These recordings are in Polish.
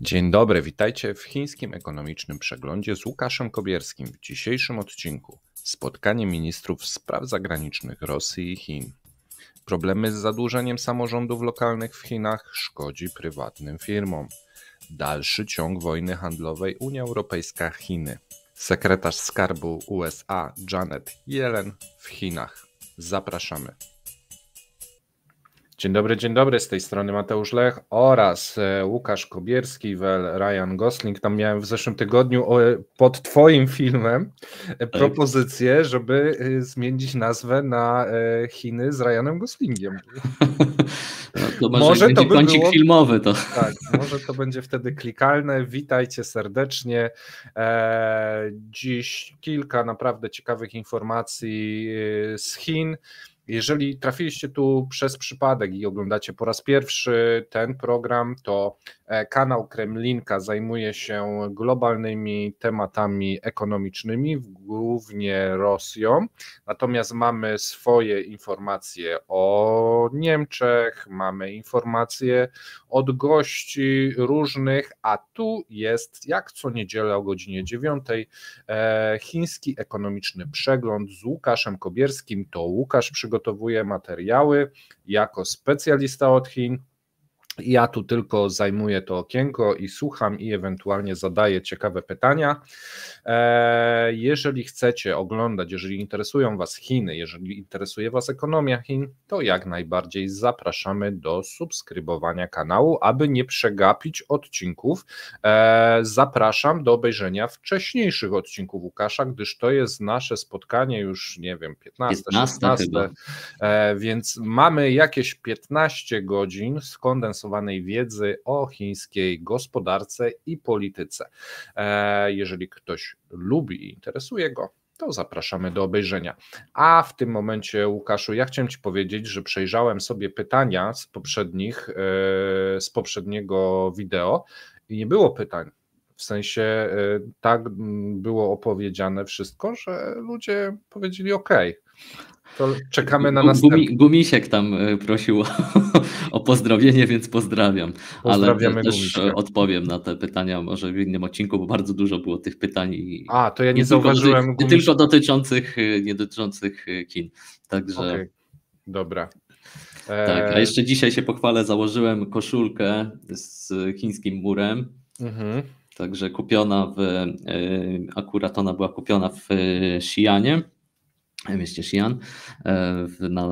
Dzień dobry, witajcie w Chińskim Ekonomicznym Przeglądzie z Łukaszem Kobierskim. W dzisiejszym odcinku spotkanie ministrów spraw zagranicznych Rosji i Chin. Problemy z zadłużeniem samorządów lokalnych w Chinach szkodzi prywatnym firmom. Dalszy ciąg wojny handlowej Unia Europejska-Chiny. Sekretarz Skarbu USA Janet Yellen w Chinach. Zapraszamy. Dzień dobry, z tej strony Mateusz Lech oraz Łukasz Kobierski, Ryan Gosling. Tam miałem w zeszłym tygodniu pod twoim filmem propozycję, żeby zmienić nazwę na Chiny z Ryanem Goslingiem. To może to kącik było filmowy. To. Tak, może to będzie wtedy klikalne. Witajcie serdecznie. Dziś kilka naprawdę ciekawych informacji z Chin. Jeżeli trafiliście tu przez przypadek i oglądacie po raz pierwszy ten program, to kanał Kremlinka zajmuje się globalnymi tematami ekonomicznymi, głównie Rosją, natomiast mamy swoje informacje o Niemczech, mamy informacje od gości różnych, a tu jest jak co niedzielę o godzinie 9 Chiński Ekonomiczny Przegląd z Łukaszem Kobierskim. To Łukasz przygotowuje materiały jako specjalista od Chin. Ja tu tylko zajmuję to okienko i słucham i ewentualnie zadaję ciekawe pytania. Jeżeli chcecie oglądać, jeżeli interesują Was Chiny, jeżeli interesuje Was ekonomia Chin, to jak najbardziej zapraszamy do subskrybowania kanału, aby nie przegapić odcinków. Zapraszam do obejrzenia wcześniejszych odcinków Łukasza, gdyż to jest nasze spotkanie już, nie wiem, 15, 16, więc mamy jakieś 15 godzin skondensowanej wiedzy o chińskiej gospodarce i polityce. Jeżeli ktoś lubi i interesuje go, to zapraszamy do obejrzenia. A w tym momencie, Łukaszu, ja chciałem Ci powiedzieć, że przejrzałem sobie pytania z poprzedniego wideo i nie było pytań. W sensie tak było opowiedziane wszystko, że ludzie powiedzieli OK. To czekamy na następny. Gumisiek tam prosił o pozdrowienie, więc pozdrawiam. Pozdrawiamy, ale też odpowiem na te pytania może w innym odcinku, bo bardzo dużo było tych pytań. To ja nie zauważyłem. Nie tylko dotyczących Chin. Także. Okay. Dobra. Tak, a jeszcze dzisiaj się pochwalę, założyłem koszulkę z chińskim murem. Także kupiona akurat ona była kupiona w Xi'anie, w mieście Xi'an,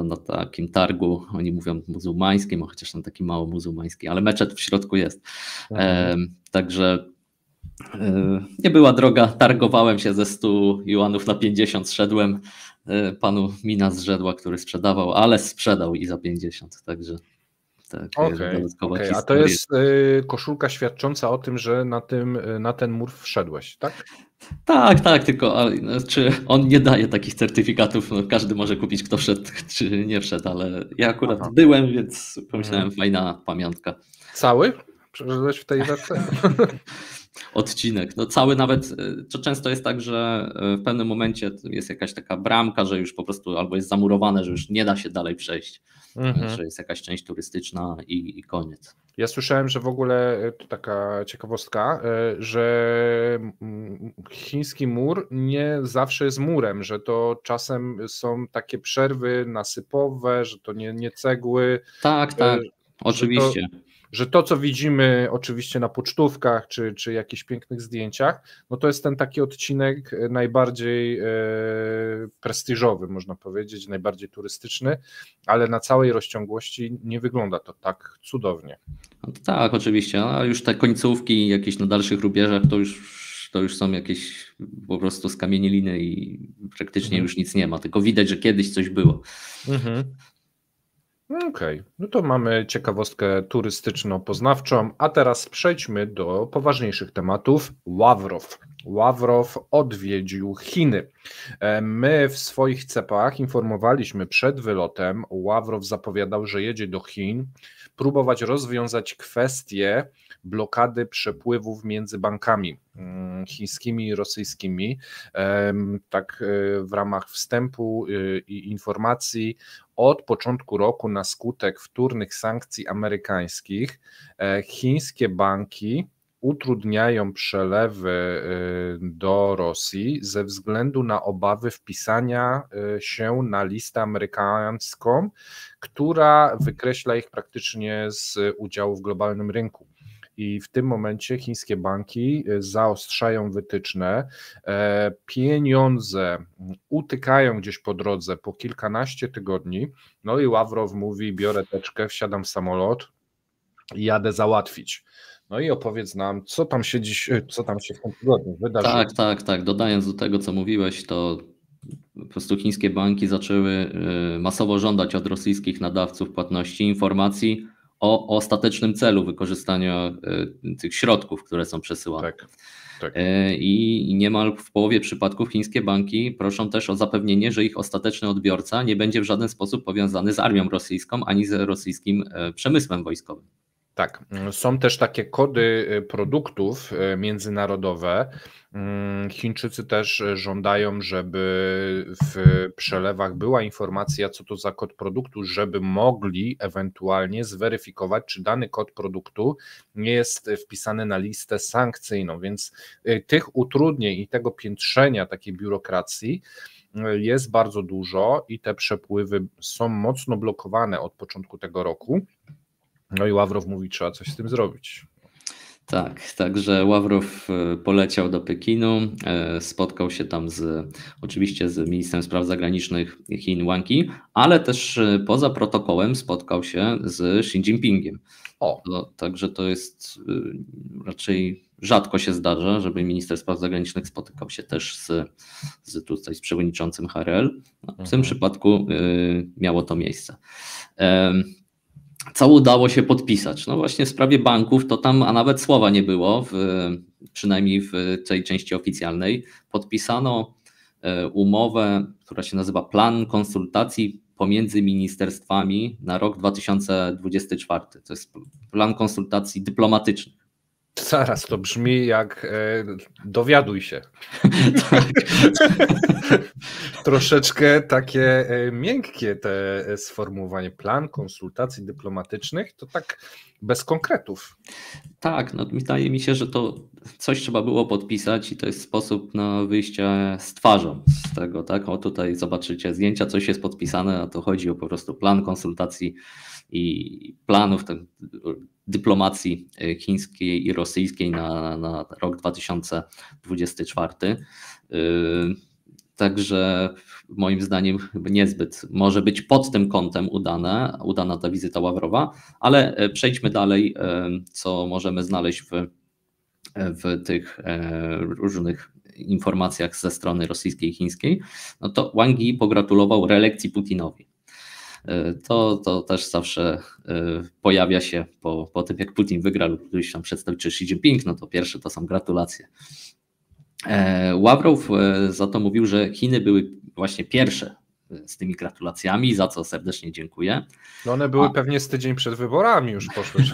na takim targu, oni mówią muzułmańskim, chociaż tam taki mało muzułmański, ale meczet w środku jest. Także nie była droga, targowałem się ze 100 juanów na 50, szedłem, panu mina zrzedła, który sprzedawał, ale sprzedał i za 50, także tak, dodatkowa historia. A to jest koszulka świadcząca o tym, że na ten mur wszedłeś, tak? Tak, tylko czy on nie daje takich certyfikatów, każdy może kupić, kto wszedł czy nie wszedł, ale ja akurat byłem, więc pomyślałem, fajna pamiątka. Cały? Przeszedłeś w tej wersji? Odcinek. Cały nawet, to często jest tak, że w pewnym momencie jest jakaś taka bramka, że już po prostu albo jest zamurowane, że już nie da się dalej przejść, że jest jakaś część turystyczna i koniec. Ja słyszałem, że w ogóle to taka ciekawostka, że chiński mur nie zawsze jest murem, że to czasem są takie przerwy nasypowe, że to nie cegły. Tak, oczywiście. Że to, co widzimy oczywiście na pocztówkach czy jakichś pięknych zdjęciach, no to jest ten taki odcinek najbardziej prestiżowy, można powiedzieć, najbardziej turystyczny, ale na całej rozciągłości nie wygląda to tak cudownie. Tak, oczywiście, a już te końcówki jakieś na dalszych rubieżach to już są jakieś po prostu skamieniliny i praktycznie już nic nie ma, tylko widać, że kiedyś coś było. Okej, no to mamy ciekawostkę turystyczno-poznawczą, a teraz przejdźmy do poważniejszych tematów. Ławrow odwiedził Chiny. My w swoich cepach informowaliśmy przed wylotem, Ławrow zapowiadał, że jedzie do Chin, próbować rozwiązać kwestię blokady przepływów między bankami chińskimi i rosyjskimi. Tak w ramach wstępu i informacji, od początku roku na skutek wtórnych sankcji amerykańskich chińskie banki utrudniają przelewy do Rosji ze względu na obawy wpisania się na listę amerykańską, która wykreśla ich praktycznie z udziału w globalnym rynku. I w tym momencie chińskie banki zaostrzają wytyczne, pieniądze utykają gdzieś po drodze po kilkanaście tygodni, no i Ławrow mówi, biorę teczkę, wsiadam w samolot i jadę załatwić. No i opowiedz nam, co tam się w tym tygodniu wydarzyło. Tak. Dodając do tego, co mówiłeś, to po prostu chińskie banki zaczęły masowo żądać od rosyjskich nadawców płatności informacji o ostatecznym celu wykorzystania tych środków, które są przesyłane. Tak. I niemal w połowie przypadków chińskie banki proszą też o zapewnienie, że ich ostateczny odbiorca nie będzie w żaden sposób powiązany z armią rosyjską ani z rosyjskim przemysłem wojskowym. Tak, są też takie kody produktów międzynarodowe. Chińczycy też żądają, żeby w przelewach była informacja, co to za kod produktu, żeby mogli ewentualnie zweryfikować, czy dany kod produktu nie jest wpisany na listę sankcyjną, więc tych utrudnień i tego piętrzenia takiej biurokracji jest bardzo dużo i te przepływy są mocno blokowane od początku tego roku. No i Ławrow mówi, trzeba coś z tym zrobić. Tak, także Ławrow poleciał do Pekinu, spotkał się tam oczywiście z ministrem spraw zagranicznych Chin Wang Yi, ale też poza protokołem spotkał się z Xi Jinpingiem. Także to jest raczej rzadko się zdarza, żeby minister spraw zagranicznych spotykał się też z przewodniczącym HRL. W tym przypadku miało to miejsce. Co udało się podpisać? No właśnie w sprawie banków to tam, a nawet słowa nie było, przynajmniej w tej części oficjalnej. Podpisano umowę, która się nazywa Plan Konsultacji pomiędzy ministerstwami na rok 2024. To jest plan konsultacji dyplomatycznych. Zaraz, to brzmi jak dowiaduj się. Troszeczkę takie miękkie te sformułowanie, plan konsultacji dyplomatycznych, to tak bez konkretów. Tak, no wydaje mi się, że to coś trzeba było podpisać i to jest sposób na wyjście z twarzą z tego, tak? O, tutaj zobaczycie zdjęcia, coś jest podpisane, a to chodzi o po prostu plan konsultacji i planów dyplomacji chińskiej i rosyjskiej na rok 2024. Także moim zdaniem niezbyt może być pod tym kątem udana ta wizyta Ławrowa, ale przejdźmy dalej, co możemy znaleźć w tych różnych informacjach ze strony rosyjskiej i chińskiej. No to Wang Yi pogratulował reelekcji Putinowi. To też zawsze pojawia się po tym, jak Putin wygra lub któryś tam przedstawiciel Xi Jinping, no to pierwsze to są gratulacje. Ławrow za to mówił, że Chiny były właśnie pierwsze z tymi gratulacjami, za co serdecznie dziękuję. No one były pewnie z tydzień przed wyborami już poszły.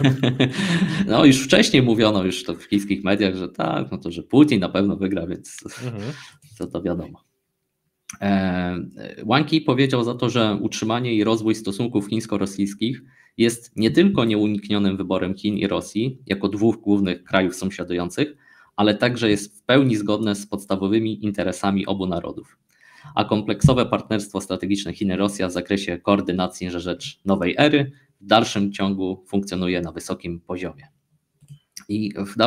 No już wcześniej mówiono już to w chińskich mediach, że tak, no to że Putin na pewno wygra, więc to wiadomo. Wang Yi powiedział za to, że utrzymanie i rozwój stosunków chińsko-rosyjskich jest nie tylko nieuniknionym wyborem Chin i Rosji jako dwóch głównych krajów sąsiadujących, ale także jest w pełni zgodne z podstawowymi interesami obu narodów. A kompleksowe partnerstwo strategiczne Chiny-Rosja w zakresie koordynacji na rzecz nowej ery w dalszym ciągu funkcjonuje na wysokim poziomie. I w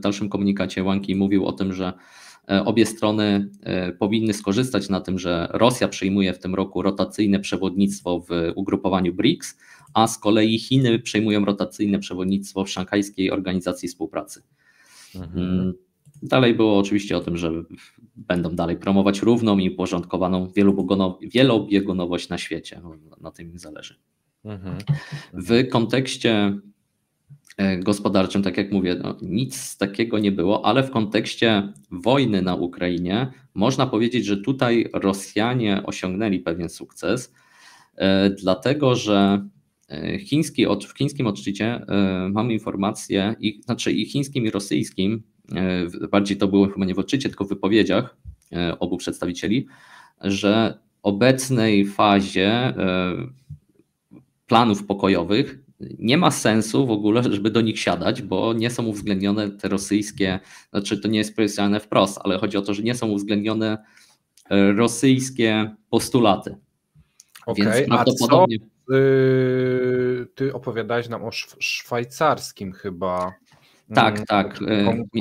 dalszym komunikacie Wang Yi mówił o tym, że obie strony powinny skorzystać na tym, że Rosja przejmuje w tym roku rotacyjne przewodnictwo w ugrupowaniu BRICS, a z kolei Chiny przejmują rotacyjne przewodnictwo w Szanghajskiej Organizacji Współpracy. Dalej było oczywiście o tym, że będą dalej promować równą i uporządkowaną wielobiegunowość na świecie. Na tym im zależy. W kontekście gospodarczym, tak jak mówię, no, nic takiego nie było, ale w kontekście wojny na Ukrainie można powiedzieć, że tutaj Rosjanie osiągnęli pewien sukces, dlatego że w chińskim odczycie mamy informacje, i chińskim i rosyjskim, bardziej to było chyba nie w odczycie, tylko w wypowiedziach obu przedstawicieli, że w obecnej fazie planów pokojowych nie ma sensu w ogóle, żeby do nich siadać, bo nie są uwzględnione te rosyjskie, znaczy to nie jest powiedziane wprost, ale chodzi o to, że nie są uwzględnione rosyjskie postulaty. Więc prawdopodobnie... A co, ty opowiadałeś nam o szwajcarskim chyba tak.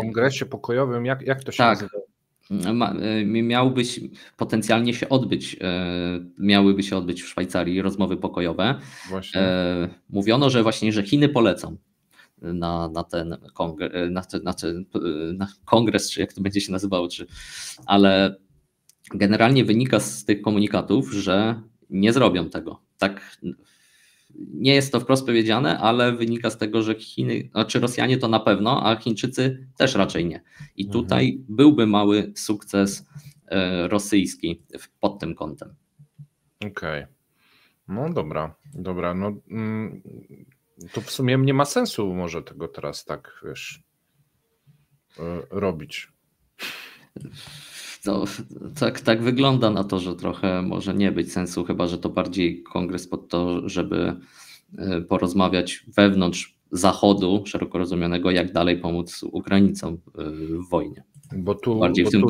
Kongresie pokojowym, jak to się nazywa? Miałyby się odbyć w Szwajcarii rozmowy pokojowe. Właśnie. Mówiono, że Chiny polecą na ten kongres, czy jak to będzie się nazywało, ale generalnie wynika z tych komunikatów, że nie zrobią tego. Tak, nie jest to wprost powiedziane, ale wynika z tego, że Rosjanie to na pewno, a Chińczycy też raczej nie. I tutaj byłby mały sukces rosyjski pod tym kątem. Okej. No dobra. No, to w sumie nie ma sensu może tego teraz tak, robić. Tak wygląda na to, że trochę może nie być sensu, chyba że to bardziej kongres pod to, żeby porozmawiać wewnątrz Zachodu, szeroko rozumianego, jak dalej pomóc Ukraińcom w wojnie. Bo tu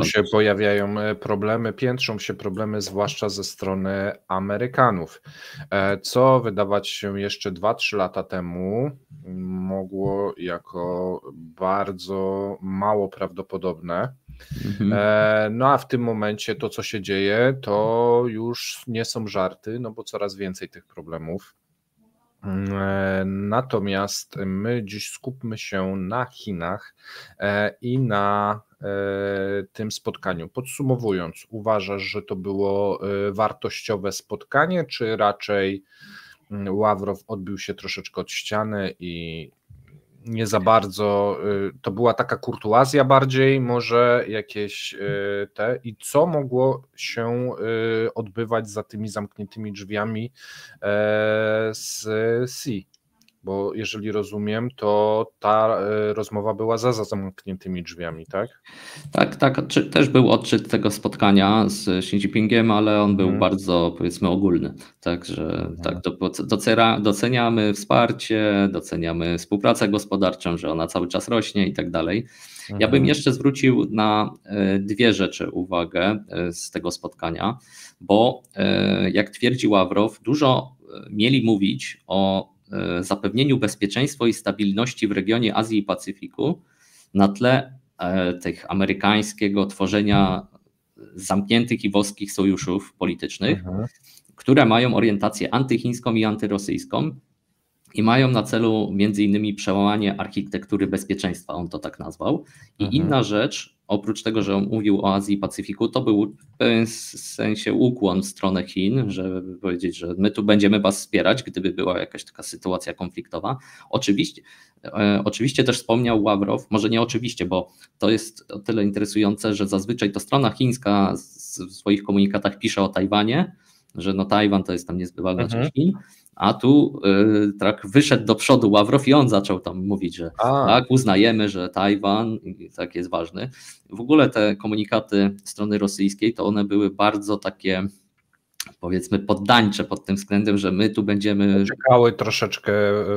się pojawiają problemy, piętrzą się problemy, zwłaszcza ze strony Amerykanów. Co wydawać się jeszcze 2-3 lata temu mogło jako bardzo mało prawdopodobne. No a w tym momencie to, co się dzieje, to już nie są żarty, no bo coraz więcej tych problemów. Natomiast my dziś skupmy się na Chinach i na tym spotkaniu. Podsumowując, uważasz, że to było wartościowe spotkanie, czy raczej Ławrow odbił się troszeczkę od ściany i nie za bardzo, to była taka kurtuazja bardziej, może jakieś i co mogło się odbywać za tymi zamkniętymi drzwiami z Xi? Bo jeżeli rozumiem, to ta rozmowa była za zamkniętymi drzwiami, tak? Tak. Też był odczyt tego spotkania z Xi Jinpingiem, ale on był bardzo, powiedzmy, ogólny. Także doceniamy wsparcie, doceniamy współpracę gospodarczą, że ona cały czas rośnie i tak dalej. Ja bym jeszcze zwrócił na dwie rzeczy uwagę z tego spotkania, bo jak twierdzi Ławrow, dużo mieli mówić o zapewnieniu bezpieczeństwa i stabilności w regionie Azji i Pacyfiku na tle tych amerykańskiego tworzenia zamkniętych i wąskich sojuszów politycznych, które mają orientację antychińską i antyrosyjską i mają na celu między innymi przełamanie architektury bezpieczeństwa, on to tak nazwał. I inna rzecz, oprócz tego, że on mówił o Azji i Pacyfiku, to był w pewnym sensie ukłon w stronę Chin, żeby powiedzieć, że my tu będziemy was wspierać, gdyby była jakaś taka sytuacja konfliktowa. Oczywiście też wspomniał Ławrow, może nie oczywiście, bo to jest o tyle interesujące, że zazwyczaj to strona chińska w swoich komunikatach pisze o Tajwanie, że no Tajwan to jest tam niezbywalna część Chin, a tu tak wyszedł do przodu Ławrow i on zaczął tam mówić, że tak, uznajemy, że Tajwan tak jest ważny. W ogóle te komunikaty strony rosyjskiej to one były bardzo takie, powiedzmy, poddańcze pod tym względem, że my tu będziemy... Czekały troszeczkę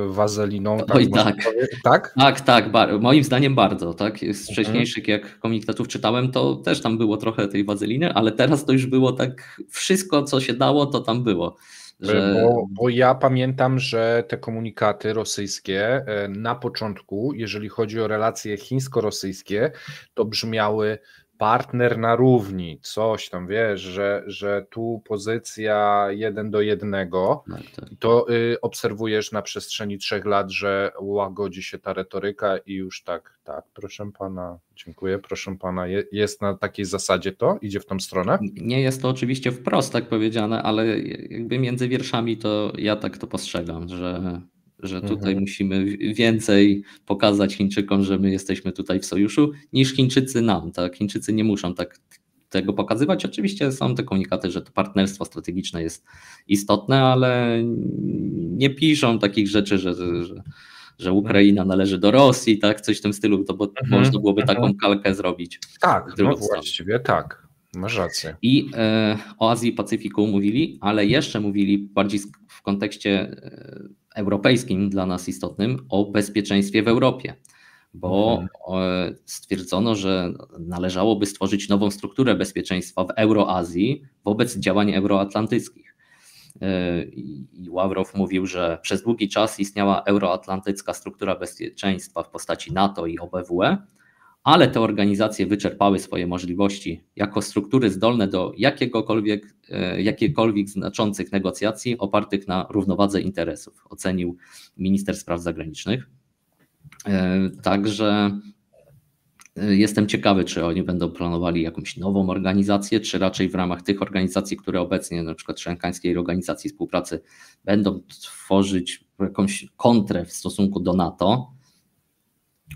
wazeliną. Oj, tak, moim zdaniem bardzo. Tak? Z wcześniejszych jak komunikatów czytałem, to też tam było trochę tej wazeliny, ale teraz to już było tak, wszystko co się dało, to tam było. Bo ja pamiętam, że te komunikaty rosyjskie na początku, jeżeli chodzi o relacje chińsko-rosyjskie, to brzmiały partner na równi, coś tam, wiesz, że tu pozycja 1:1, to obserwujesz na przestrzeni 3 lat, że łagodzi się ta retoryka i już tak, proszę pana, dziękuję, proszę pana, jest na takiej zasadzie to? Idzie w tą stronę? Nie jest to oczywiście wprost tak powiedziane, ale jakby między wierszami to ja tak to postrzegam, że tutaj musimy więcej pokazać Chińczykom, że my jesteśmy tutaj w sojuszu, niż Chińczycy nam. Tak? Chińczycy nie muszą tak tego pokazywać. Oczywiście są te komunikaty, że to partnerstwo strategiczne jest istotne, ale nie piszą takich rzeczy, że Ukraina należy do Rosji, tak? Coś w tym stylu, to bo można byłoby taką kalkę zrobić. Tak, no właściwie tak. Masz rację. I o Azji i Pacyfiku mówili, ale jeszcze mówili bardziej w kontekście europejskim, dla nas istotnym, o bezpieczeństwie w Europie, bo stwierdzono, że należałoby stworzyć nową strukturę bezpieczeństwa w Euroazji wobec działań euroatlantyckich. I Ławrow mówił, że przez długi czas istniała euroatlantycka struktura bezpieczeństwa w postaci NATO i OBWE, ale te organizacje wyczerpały swoje możliwości jako struktury zdolne do jakichkolwiek znaczących negocjacji opartych na równowadze interesów, ocenił minister spraw zagranicznych. Także jestem ciekawy, czy oni będą planowali jakąś nową organizację, czy raczej w ramach tych organizacji, które obecnie, na przykład Szanghajskiej Organizacji Współpracy, będą tworzyć jakąś kontrę w stosunku do NATO.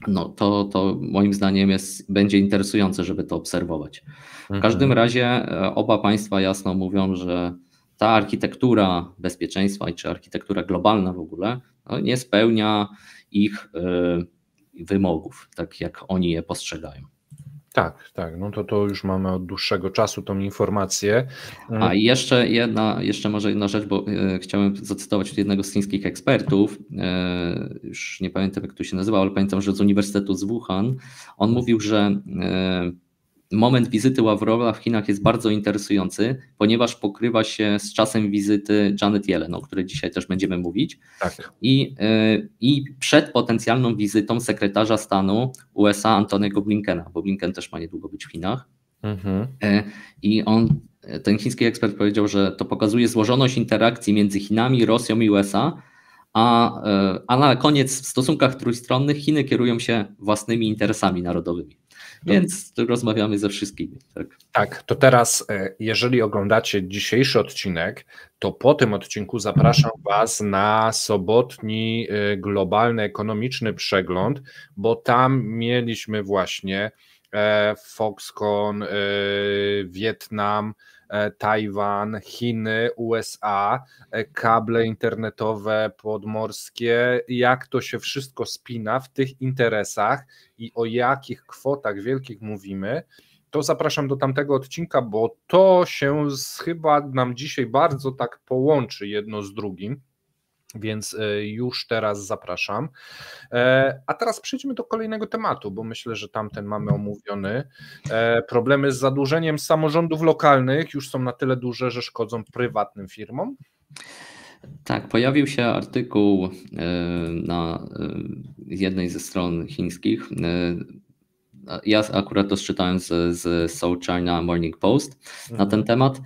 No to moim zdaniem będzie interesujące, żeby to obserwować. W każdym razie oba państwa jasno mówią, że ta architektura bezpieczeństwa czy architektura globalna w ogóle nie spełnia ich wymogów, tak jak oni je postrzegają. Tak, no to już mamy od dłuższego czasu tą informację. A jeszcze może jedna rzecz, bo chciałem zacytować jednego z chińskich ekspertów, już nie pamiętam jak to się nazywa, ale pamiętam, że z Uniwersytetu z Wuhan. On mówił, że moment wizyty Ławrowa w Chinach jest bardzo interesujący, ponieważ pokrywa się z czasem wizyty Janet Yellen, o której dzisiaj też będziemy mówić. Tak. I przed potencjalną wizytą sekretarza stanu USA Antony'ego Blinkena, bo Blinken też ma niedługo być w Chinach. I ten chiński ekspert powiedział, że to pokazuje złożoność interakcji między Chinami, Rosją i USA, a na koniec w stosunkach trójstronnych Chiny kierują się własnymi interesami narodowymi. Więc rozmawiamy ze wszystkimi. Tak, to teraz jeżeli oglądacie dzisiejszy odcinek, to po tym odcinku zapraszam Was na sobotni globalny ekonomiczny przegląd, bo tam mieliśmy właśnie Foxconn, Wietnam, Tajwan, Chiny, USA, kable internetowe podmorskie, jak to się wszystko spina w tych interesach i o jakich kwotach wielkich mówimy, to zapraszam do tamtego odcinka, bo to się chyba nam dzisiaj bardzo tak połączy jedno z drugim. Więc już teraz zapraszam. A teraz przejdźmy do kolejnego tematu, bo myślę, że tamten mamy omówiony. Problemy z zadłużeniem samorządów lokalnych już są na tyle duże, że szkodzą prywatnym firmom. Tak, pojawił się artykuł na jednej ze stron chińskich. Ja akurat to czytałem z South China Morning Post na ten temat.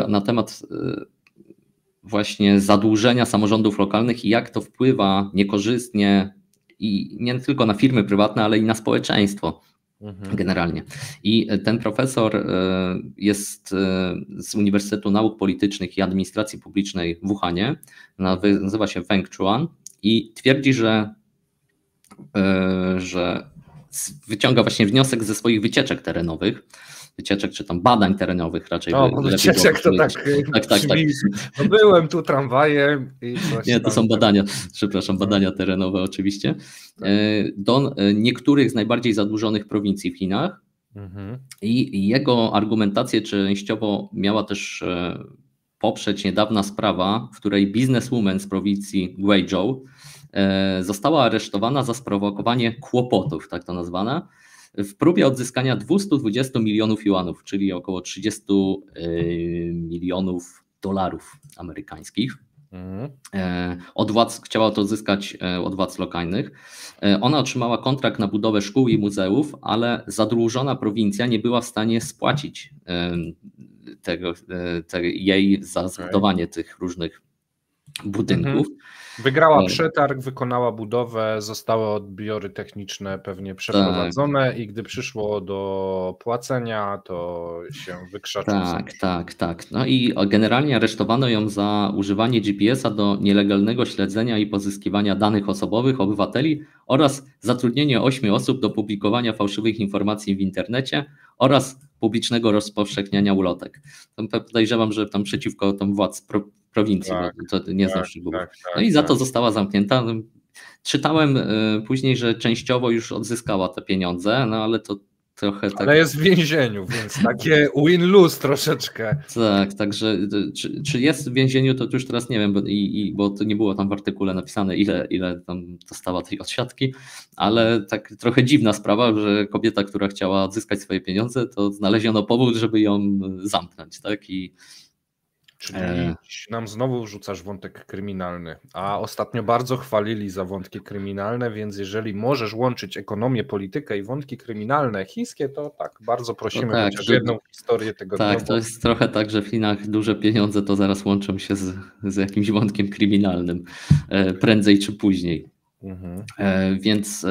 Na temat właśnie zadłużenia samorządów lokalnych i jak to wpływa niekorzystnie i nie tylko na firmy prywatne, ale i na społeczeństwo generalnie. I ten profesor jest z Uniwersytetu Nauk Politycznych i Administracji Publicznej w Wuhanie, nazywa się Feng Chuan i twierdzi, że wyciąga właśnie wniosek ze swoich wycieczek terenowych, czy tam badań terenowych raczej. Wycieczek to tak. No byłem tu tramwajem i coś. Nie, to są badania terenowe oczywiście. Do niektórych z najbardziej zadłużonych prowincji w Chinach i jego argumentację częściowo miała też poprzeć niedawna sprawa, w której bizneswoman z prowincji Guizhou została aresztowana za sprowokowanie kłopotów, tak to nazwana, w próbie odzyskania 220 milionów juanów, czyli około 30 milionów dolarów amerykańskich. Chciała to odzyskać od władz lokalnych. Ona otrzymała kontrakt na budowę szkół i muzeów, ale zadłużona prowincja nie była w stanie spłacić jej za zbudowanie tych różnych budynków. Wygrała przetarg, wykonała budowę, zostały odbiory techniczne pewnie przeprowadzone i gdy przyszło do płacenia, to się wykrzaczył. Tak. No i generalnie aresztowano ją za używanie GPS-a do nielegalnego śledzenia i pozyskiwania danych osobowych obywateli oraz zatrudnienie 8 osób do publikowania fałszywych informacji w internecie oraz publicznego rozpowszechniania ulotek. Podejrzewam, że tam przeciwko władz prowincji, bo to nie znam szczegółów. No i za to została zamknięta. Czytałem później, że częściowo już odzyskała te pieniądze, no ale to trochę tak. Ale jest w więzieniu, więc takie win-lose troszeczkę. Tak, także czy jest w więzieniu, to już teraz nie wiem, bo to nie było tam w artykule napisane, ile tam dostała tej odsiadki, ale tak trochę dziwna sprawa, że kobieta, która chciała odzyskać swoje pieniądze, to znaleziono powód, żeby ją zamknąć, tak? Czyli nam znowu wrzucasz wątek kryminalny, a ostatnio bardzo chwalili za wątki kryminalne, więc jeżeli możesz łączyć ekonomię, politykę i wątki kryminalne chińskie, to tak, bardzo prosimy chociaż jedną historię tego. Tak, to jest trochę tak, że w Chinach duże pieniądze to zaraz łączą się z jakimś wątkiem kryminalnym, prędzej czy później. Więc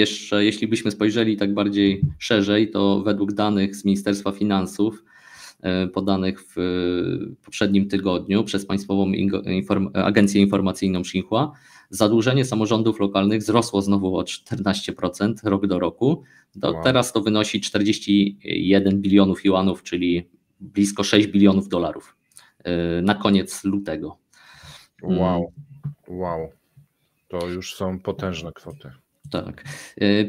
jeszcze jeśli byśmy spojrzeli tak bardziej szerzej, to według danych z Ministerstwa Finansów podanych w poprzednim tygodniu przez Państwową Agencję Informacyjną Xinhua, zadłużenie samorządów lokalnych wzrosło znowu o 14% rok do roku. Teraz to wynosi 41 bilionów juanów, czyli blisko 6 bilionów dolarów na koniec lutego. Wow. To już są potężne kwoty. Tak.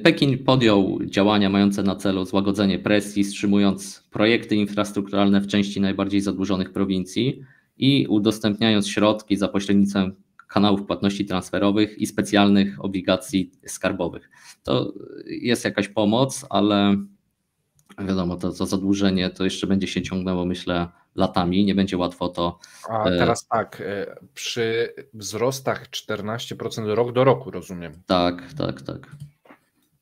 Pekin podjął działania mające na celu złagodzenie presji, wstrzymując projekty infrastrukturalne w części najbardziej zadłużonych prowincji i udostępniając środki za pośrednictwem kanałów płatności transferowych i specjalnych obligacji skarbowych. To jest jakaś pomoc, ale wiadomo, to zadłużenie to jeszcze będzie się ciągnęło, myślę, latami, nie będzie łatwo to. A teraz tak, przy wzrostach 14% rok do roku, rozumiem. Tak.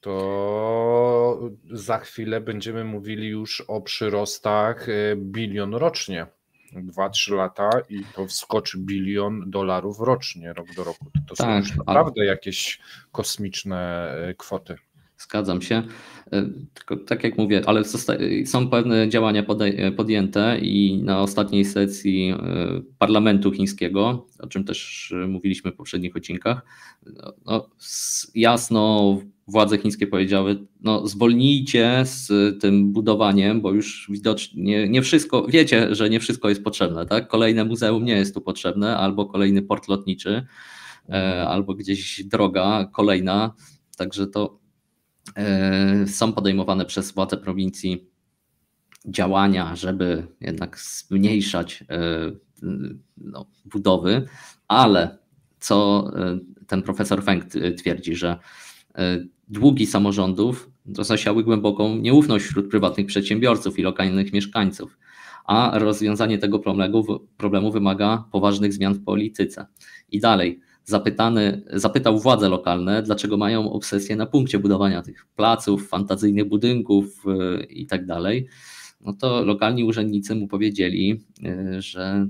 To za chwilę będziemy mówili już o przyrostach bilion rocznie. 2-3 lata i to wskoczy $1 bilion rocznie, rok do roku. To są już naprawdę jakieś kosmiczne kwoty. Zgadzam się. Tylko tak jak mówię, ale są pewne działania podjęte i na ostatniej sesji parlamentu chińskiego, o czym też mówiliśmy w poprzednich odcinkach, jasno władze chińskie powiedziały, zwolnijcie z tym budowaniem, bo już widocznie nie wszystko, wiecie, że nie wszystko jest potrzebne, tak? Kolejne muzeum nie jest tu potrzebne, albo kolejny port lotniczy, albo gdzieś droga kolejna, także to są podejmowane przez władze prowincji działania, żeby jednak zmniejszać budowy, ale co ten profesor Feng twierdzi, że długi samorządów zasiały głęboką nieufność wśród prywatnych przedsiębiorców i lokalnych mieszkańców, a rozwiązanie tego problemu wymaga poważnych zmian w polityce. I dalej, zapytał władze lokalne, dlaczego mają obsesję na punkcie budowania tych placów, fantazyjnych budynków i tak dalej. To lokalni urzędnicy mu powiedzieli, że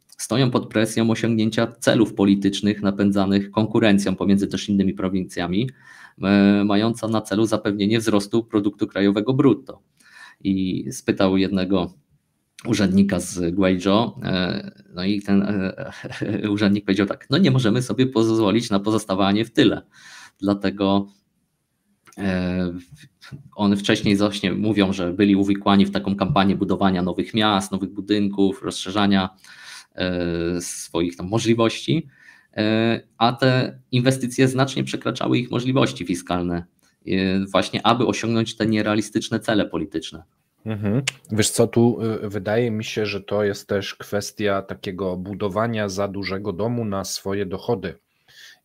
stoją pod presją osiągnięcia celów politycznych napędzanych konkurencją pomiędzy też innymi prowincjami, mająca na celu zapewnienie wzrostu produktu krajowego brutto. I spytał jednego urzędnika z Guizhou, i ten urzędnik powiedział tak, nie możemy sobie pozwolić na pozostawanie w tyle, dlatego one wcześniej właśnie mówią, że byli uwikłani w taką kampanię budowania nowych miast, nowych budynków, rozszerzania swoich tam możliwości, a te inwestycje znacznie przekraczały ich możliwości fiskalne, właśnie aby osiągnąć te nierealistyczne cele polityczne. Wiesz co, tu wydaje mi się, że to jest też kwestia takiego budowania za dużego domu na swoje dochody.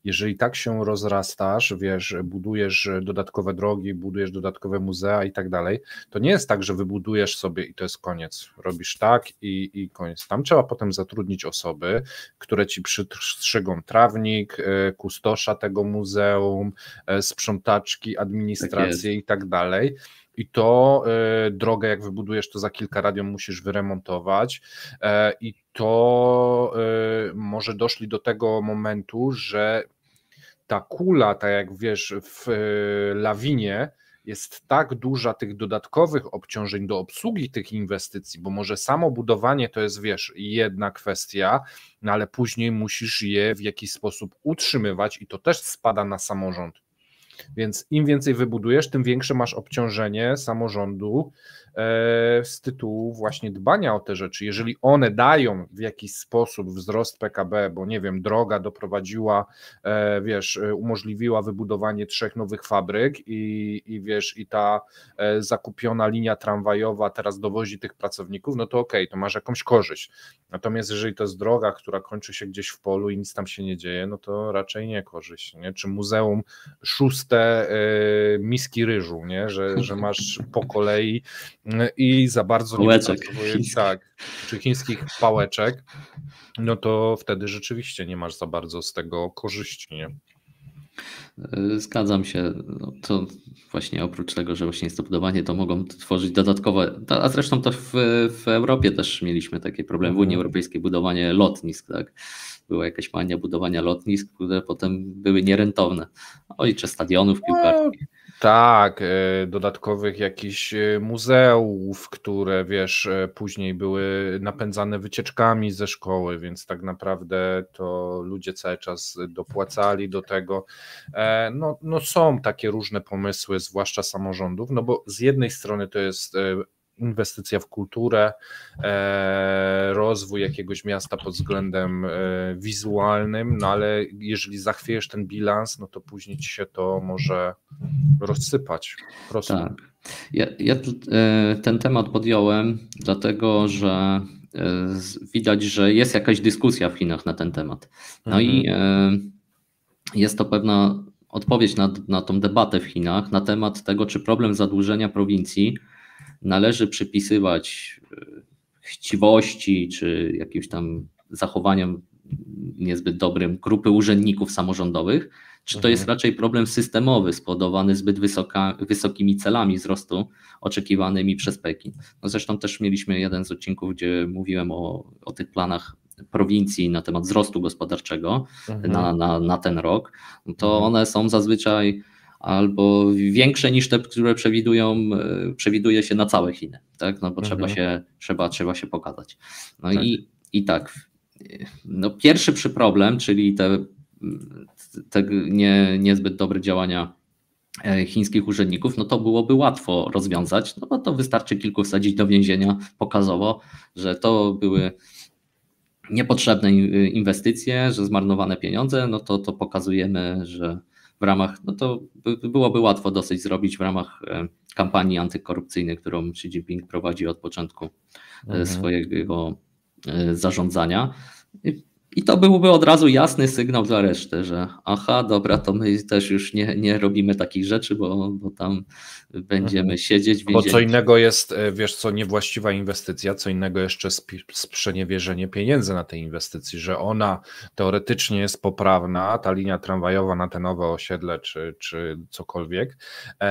Jeżeli tak się rozrastasz, wiesz, budujesz dodatkowe drogi, budujesz dodatkowe muzea i tak dalej, to nie jest tak, że wybudujesz sobie i to jest koniec. Robisz tak i koniec. Tam trzeba potem zatrudnić osoby, które ci przystrzegą trawnik, kustosza tego muzeum, sprzątaczki, administrację i tak dalej. I to drogę jak wybudujesz, to za kilka radion musisz wyremontować i to może doszli do tego momentu, że ta kula, tak jak wiesz, w lawinie jest tak duża tych dodatkowych obciążeń do obsługi tych inwestycji, bo może samo budowanie to jest, wiesz, jedna kwestia, ale później musisz je w jakiś sposób utrzymywać i to też spada na samorząd. Więc im więcej wybudujesz, tym większe masz obciążenie samorządu z tytułu właśnie dbania o te rzeczy. Jeżeli one dają w jakiś sposób wzrost PKB, bo nie wiem, droga doprowadziła, umożliwiła wybudowanie 3 nowych fabryk i wiesz, i ta zakupiona linia tramwajowa teraz dowozi tych pracowników, no to okej, to masz jakąś korzyść. Natomiast jeżeli to jest droga, która kończy się gdzieś w polu i nic tam się nie dzieje, no to raczej nie korzyść, nie? Czy muzeum 6 miski ryżu, nie? Że masz po kolei i za bardzo pałeczek nie pracowuje, tak, czy chińskich pałeczek, no to wtedy rzeczywiście nie masz za bardzo z tego korzyści, nie? Zgadzam się. No to właśnie oprócz tego, że właśnie jest to budowanie, to mogą tworzyć dodatkowe, a zresztą to w Europie też mieliśmy taki problem, w Unii Europejskiej budowanie lotnisk, tak? Była jakaś mania budowania lotnisk, które potem były nierentowne. Oj, czy stadionów piłkarskich. Tak, dodatkowych jakichś muzeów, które wiesz, później były napędzane wycieczkami ze szkoły, więc tak naprawdę to ludzie cały czas dopłacali do tego. No są takie różne pomysły, zwłaszcza samorządów, no bo z jednej strony to jest inwestycja w kulturę, rozwój jakiegoś miasta pod względem wizualnym, no ale jeżeli zachwiejesz ten bilans, no to później ci się to może rozsypać. Prosto. Tak. Ja ten temat podjąłem, dlatego że widać, że jest jakaś dyskusja w Chinach na ten temat. No i jest to pewna odpowiedź na tą debatę w Chinach na temat tego, czy problem zadłużenia prowincji należy przypisywać chciwości czy jakimś tam zachowaniom niezbyt dobrym grupy urzędników samorządowych, czy to jest raczej problem systemowy spowodowany zbyt wysokimi celami wzrostu oczekiwanymi przez Pekin. No zresztą też mieliśmy jeden z odcinków, gdzie mówiłem o tych planach prowincji na temat wzrostu gospodarczego na ten rok. To one są zazwyczaj albo większe niż te, które przewiduje się na całe Chiny, tak? No bo trzeba się pokazać. No tak. I tak, no pierwszy problem, czyli te niezbyt dobre działania chińskich urzędników, no to byłoby łatwo rozwiązać, no bo to wystarczy kilku wsadzić do więzienia pokazowo, że to były niepotrzebne inwestycje, że zmarnowane pieniądze, no to pokazujemy, że w ramach, no to byłoby łatwo dosyć zrobić w ramach kampanii antykorupcyjnej, którą Xi Jinping prowadzi od początku swojego zarządzania. I to byłby od razu jasny sygnał dla reszty, że aha, dobra, to my też już nie robimy takich rzeczy, bo tam będziemy siedzieć w więzieniu. Bo co innego jest, wiesz co, niewłaściwa inwestycja, co innego jeszcze sprzeniewierzenie pieniędzy na tej inwestycji, że ona teoretycznie jest poprawna, ta linia tramwajowa na te nowe osiedle czy cokolwiek,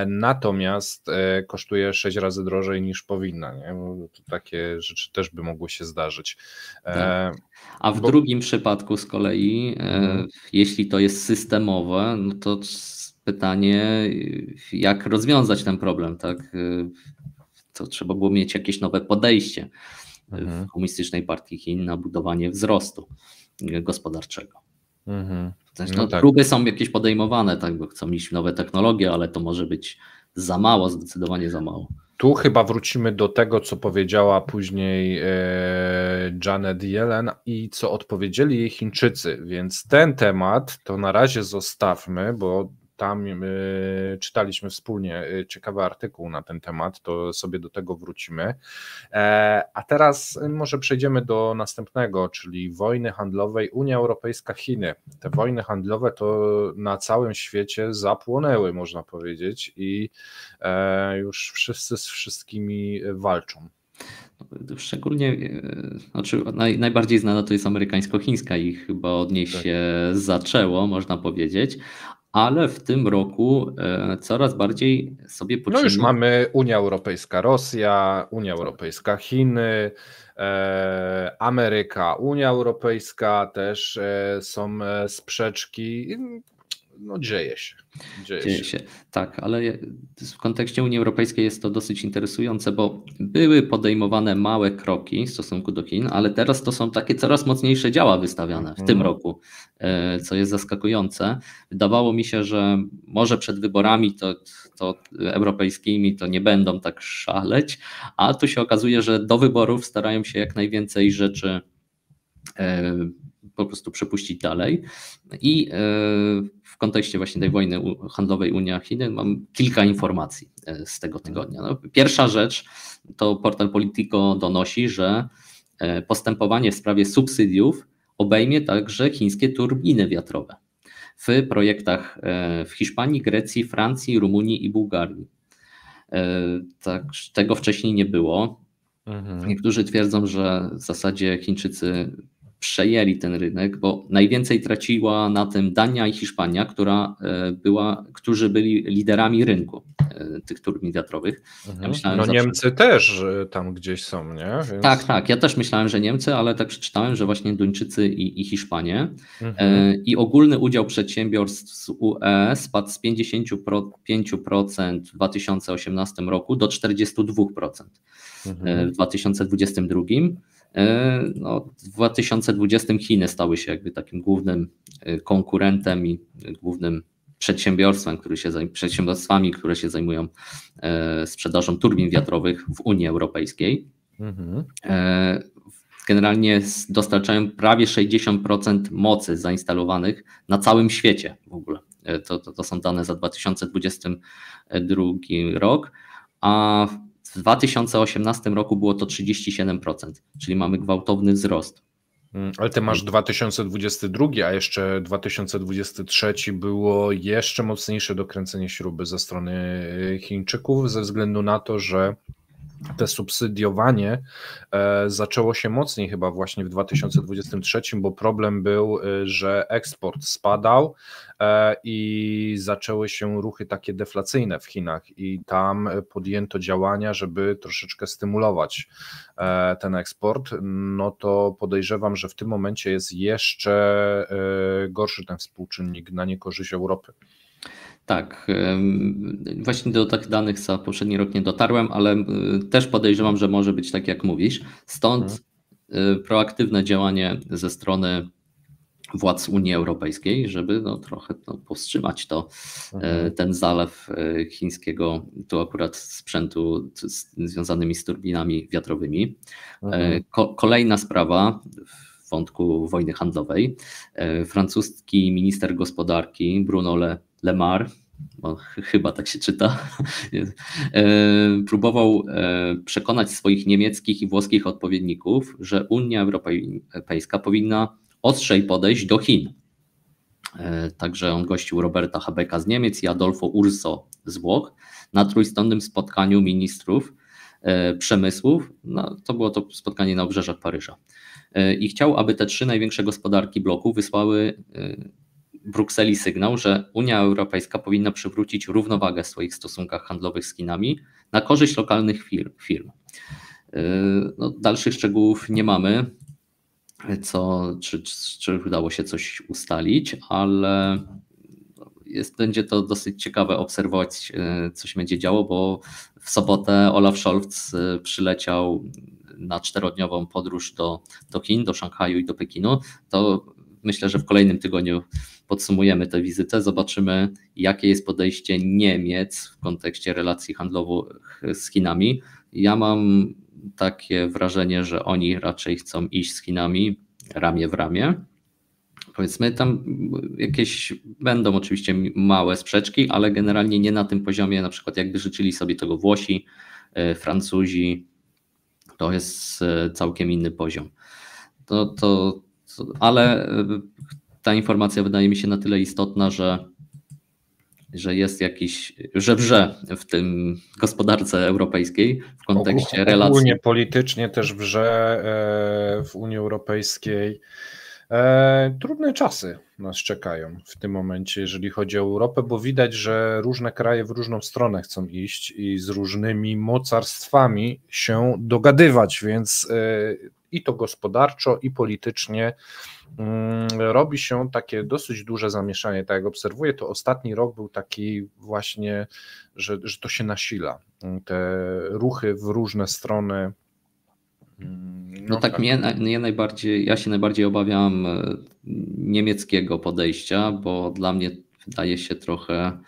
natomiast kosztuje 6 razy drożej niż powinna, nie? Bo takie rzeczy też by mogły się zdarzyć. Tak. A w drugim przypadku z kolei, jeśli to jest systemowe, no to pytanie, jak rozwiązać ten problem, tak? To trzeba było mieć jakieś nowe podejście w Komunistycznej Partii Chin na budowanie wzrostu gospodarczego. Zresztą tak. Próby są jakieś podejmowane, tak, bo chcą mieć nowe technologie, ale to może być za mało, zdecydowanie za mało. Tu chyba wrócimy do tego, co powiedziała później Janet Yellen i co odpowiedzieli jej Chińczycy, więc ten temat to na razie zostawmy, bo tam czytaliśmy wspólnie ciekawy artykuł na ten temat, to sobie do tego wrócimy. A teraz może przejdziemy do następnego, czyli wojny handlowej Unia Europejska-Chiny. Te wojny handlowe to na całym świecie zapłonęły, można powiedzieć, i już wszyscy z wszystkimi walczą. Szczególnie, znaczy najbardziej znana to jest amerykańsko-chińska i chyba od niej się zaczęło, można powiedzieć. Ale w tym roku coraz bardziej sobie poczyna. No już mamy Unia Europejska-Rosja, Unia Europejska-Chiny, Ameryka, Unia Europejska, też są sprzeczki. no dzieje się. Dzieje się. Tak, ale w kontekście Unii Europejskiej jest to dosyć interesujące, bo były podejmowane małe kroki w stosunku do Chin, ale teraz to są takie coraz mocniejsze działa wystawiane w tym roku, co jest zaskakujące. Wydawało mi się, że może przed wyborami to europejskimi to nie będą tak szaleć, a tu się okazuje, że do wyborów starają się jak najwięcej rzeczy po prostu przepuścić dalej. I w kontekście właśnie tej wojny handlowej Unia-Chiny mam kilka informacji z tego tygodnia. No, pierwsza rzecz to portal Politico donosi, że postępowanie w sprawie subsydiów obejmie także chińskie turbiny wiatrowe w projektach w Hiszpanii, Grecji, Francji, Rumunii i Bułgarii. Tak, tego wcześniej nie było. Niektórzy twierdzą, że w zasadzie Chińczycy przejęli ten rynek, bo najwięcej traciła na tym Dania i Hiszpania, którzy byli liderami rynku tych turbin wiatrowych. Ja myślałem, Niemcy też tam gdzieś są, nie? Więc... Tak. Ja też myślałem, że Niemcy, ale tak przeczytałem, że właśnie Duńczycy i Hiszpanie. I ogólny udział przedsiębiorstw z UE spadł z 55% w 2018 roku do 42% w 2022. No, w 2020 Chiny stały się jakby takim głównym konkurentem i głównym przedsiębiorstwami, które się zajmują sprzedażą turbin wiatrowych w Unii Europejskiej. Generalnie dostarczają prawie 60% mocy zainstalowanych na całym świecie w ogóle. To są dane za 2022 rok, a w 2018 roku było to 37%, czyli mamy gwałtowny wzrost. Ale ty masz 2022, a jeszcze 2023 było jeszcze mocniejsze dokręcenie śruby ze strony Chińczyków ze względu na to, że te subsydiowanie zaczęło się mocniej chyba właśnie w 2023, bo problem był, że eksport spadał i zaczęły się ruchy takie deflacyjne w Chinach i tam podjęto działania, żeby troszeczkę stymulować ten eksport. No to podejrzewam, że w tym momencie jest jeszcze gorszy ten współczynnik na niekorzyść Europy. Tak, właśnie do takich danych za poprzedni rok nie dotarłem, ale też podejrzewam, że może być tak jak mówisz. Stąd proaktywne działanie ze strony władz Unii Europejskiej, żeby trochę powstrzymać ten zalew chińskiego, tu akurat sprzętu związanymi z turbinami wiatrowymi. Kolejna sprawa w wątku wojny handlowej. Francuski minister gospodarki Bruno Le Maire, chyba tak się czyta, próbował przekonać swoich niemieckich i włoskich odpowiedników, że Unia Europejska powinna ostrzej podejść do Chin. Także on gościł Roberta Habecka z Niemiec i Adolfo Urso z Włoch na trójstronnym spotkaniu ministrów przemysłów. No, to było to spotkanie na obrzeżach Paryża. I chciał, aby te trzy największe gospodarki bloku wysłały Brukseli sygnał, że Unia Europejska powinna przywrócić równowagę w swoich stosunkach handlowych z Chinami na korzyść lokalnych firm. No, dalszych szczegółów nie mamy, czy udało się coś ustalić, ale będzie to dosyć ciekawe obserwować, co się będzie działo, bo w sobotę Olaf Scholz przyleciał na 4-dniową podróż do Chin, do Szanghaju i do Pekinu. To myślę, że w kolejnym tygodniu podsumujemy tę wizytę, zobaczymy, jakie jest podejście Niemiec w kontekście relacji handlowych z Chinami. Ja mam takie wrażenie, że oni raczej chcą iść z Chinami ramię w ramię. Powiedzmy, tam jakieś będą oczywiście małe sprzeczki, ale generalnie nie na tym poziomie, na przykład jakby życzyli sobie tego Włosi, Francuzi, to jest całkiem inny poziom. Ale ta informacja wydaje mi się na tyle istotna, że jest jakiś, że wrze w tym gospodarce europejskiej w kontekście relacji. Ogólnie politycznie też wrze w Unii Europejskiej. Trudne czasy nas czekają w tym momencie, jeżeli chodzi o Europę, bo widać, że różne kraje w różną stronę chcą iść i z różnymi mocarstwami się dogadywać, więc i to gospodarczo, i politycznie robi się takie dosyć duże zamieszanie. Tak jak obserwuję, to ostatni rok był taki właśnie, że to się nasila. Te ruchy w różne strony. No tak, ja się najbardziej obawiam niemieckiego podejścia, bo dla mnie wydaje się trochę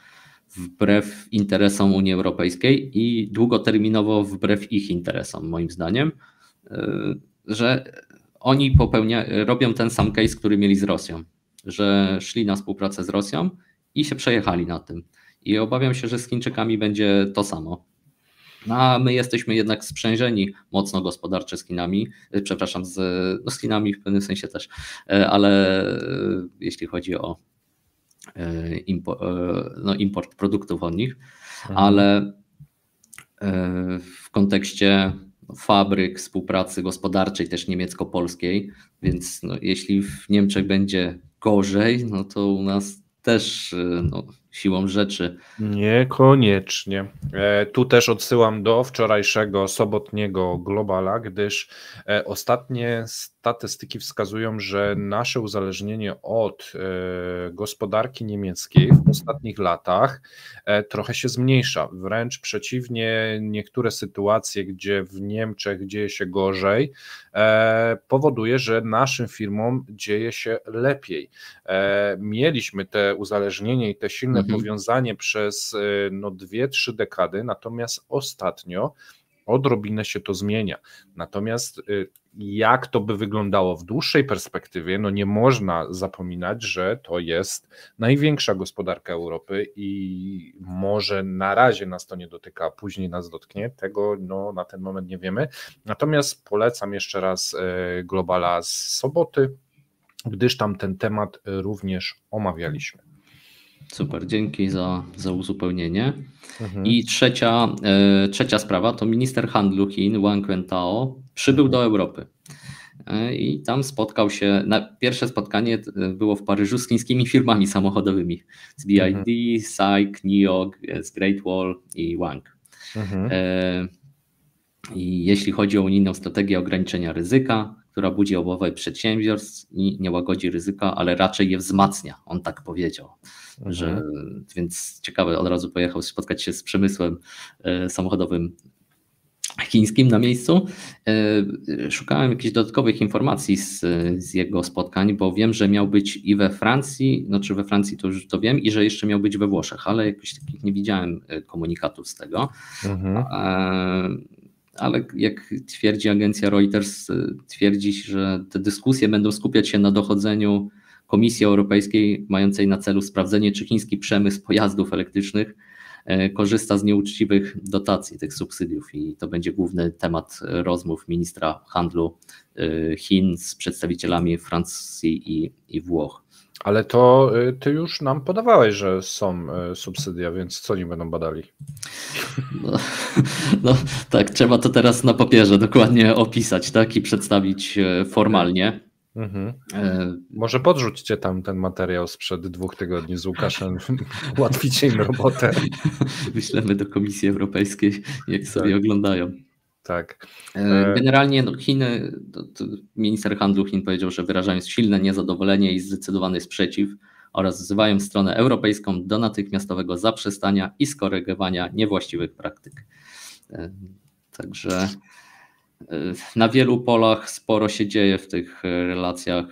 wbrew interesom Unii Europejskiej i długoterminowo wbrew ich interesom, moim zdaniem, że oni robią ten sam case, który mieli z Rosją, że szli na współpracę z Rosją i się przejechali na tym. I obawiam się, że z Chińczykami będzie to samo. A my jesteśmy jednak sprzężeni mocno gospodarczo z Chinami, przepraszam, z Chinami w pewnym sensie też, ale jeśli chodzi o import produktów od nich, ale w kontekście fabryk, współpracy gospodarczej też niemiecko-polskiej, więc jeśli w Niemczech będzie gorzej, no to u nas też siłą rzeczy. Niekoniecznie. Tu też odsyłam do wczorajszego sobotniego Globala, gdyż ostatnie statystyki wskazują, że nasze uzależnienie od gospodarki niemieckiej w ostatnich latach trochę się zmniejsza. Wręcz przeciwnie, niektóre sytuacje, gdzie w Niemczech dzieje się gorzej, powoduje, że naszym firmom dzieje się lepiej. Mieliśmy te uzależnienie i te silne powiązanie przez 2-3 dekady, natomiast ostatnio odrobinę się to zmienia. Natomiast jak to by wyglądało w dłuższej perspektywie, nie można zapominać, że to jest największa gospodarka Europy i może na razie nas to nie dotyka, a później nas dotknie, tego na ten moment nie wiemy. Natomiast polecam jeszcze raz Globala z soboty, gdyż tam ten temat również omawialiśmy. Super, dzięki za uzupełnienie. I trzecia sprawa to minister handlu Chin, Wang Wentao, przybył do Europy. I tam spotkał się, pierwsze spotkanie było w Paryżu z chińskimi firmami samochodowymi, z BYD, SAIC, NIO, z Great Wall i Wang. I jeśli chodzi o unijną strategię ograniczenia ryzyka, która budzi obawy przedsiębiorstw i nie łagodzi ryzyka, ale raczej je wzmacnia, on tak powiedział. Więc ciekawe, od razu pojechał spotkać się z przemysłem samochodowym chińskim na miejscu. Szukałem jakichś dodatkowych informacji z jego spotkań, bo wiem, że miał być i we Francji, czy we Francji to już to wiem, i że jeszcze miał być we Włoszech, ale jakoś takich nie widziałem komunikatów z tego. Ale jak twierdzi agencja Reuters, twierdzi, że te dyskusje będą skupiać się na dochodzeniu Komisji Europejskiej mającej na celu sprawdzenie, czy chiński przemysł pojazdów elektrycznych korzysta z nieuczciwych dotacji, tych subsydiów, i to będzie główny temat rozmów ministra handlu Chin z przedstawicielami Francji i Włoch. Ale to ty już nam podawałeś, że są subsydia, więc co nie będą badali? No tak, trzeba to teraz na papierze dokładnie opisać, tak, i przedstawić formalnie. Może podrzućcie tam ten materiał sprzed 2 tygodni z Łukaszem, ułatwicie im robotę. Wyślemy do Komisji Europejskiej, jak sobie oglądają. Tak. Generalnie Chiny, minister handlu Chin powiedział, że wyrażają silne niezadowolenie i zdecydowany sprzeciw oraz wzywają stronę europejską do natychmiastowego zaprzestania i skorygowania niewłaściwych praktyk. Także na wielu polach sporo się dzieje w tych relacjach.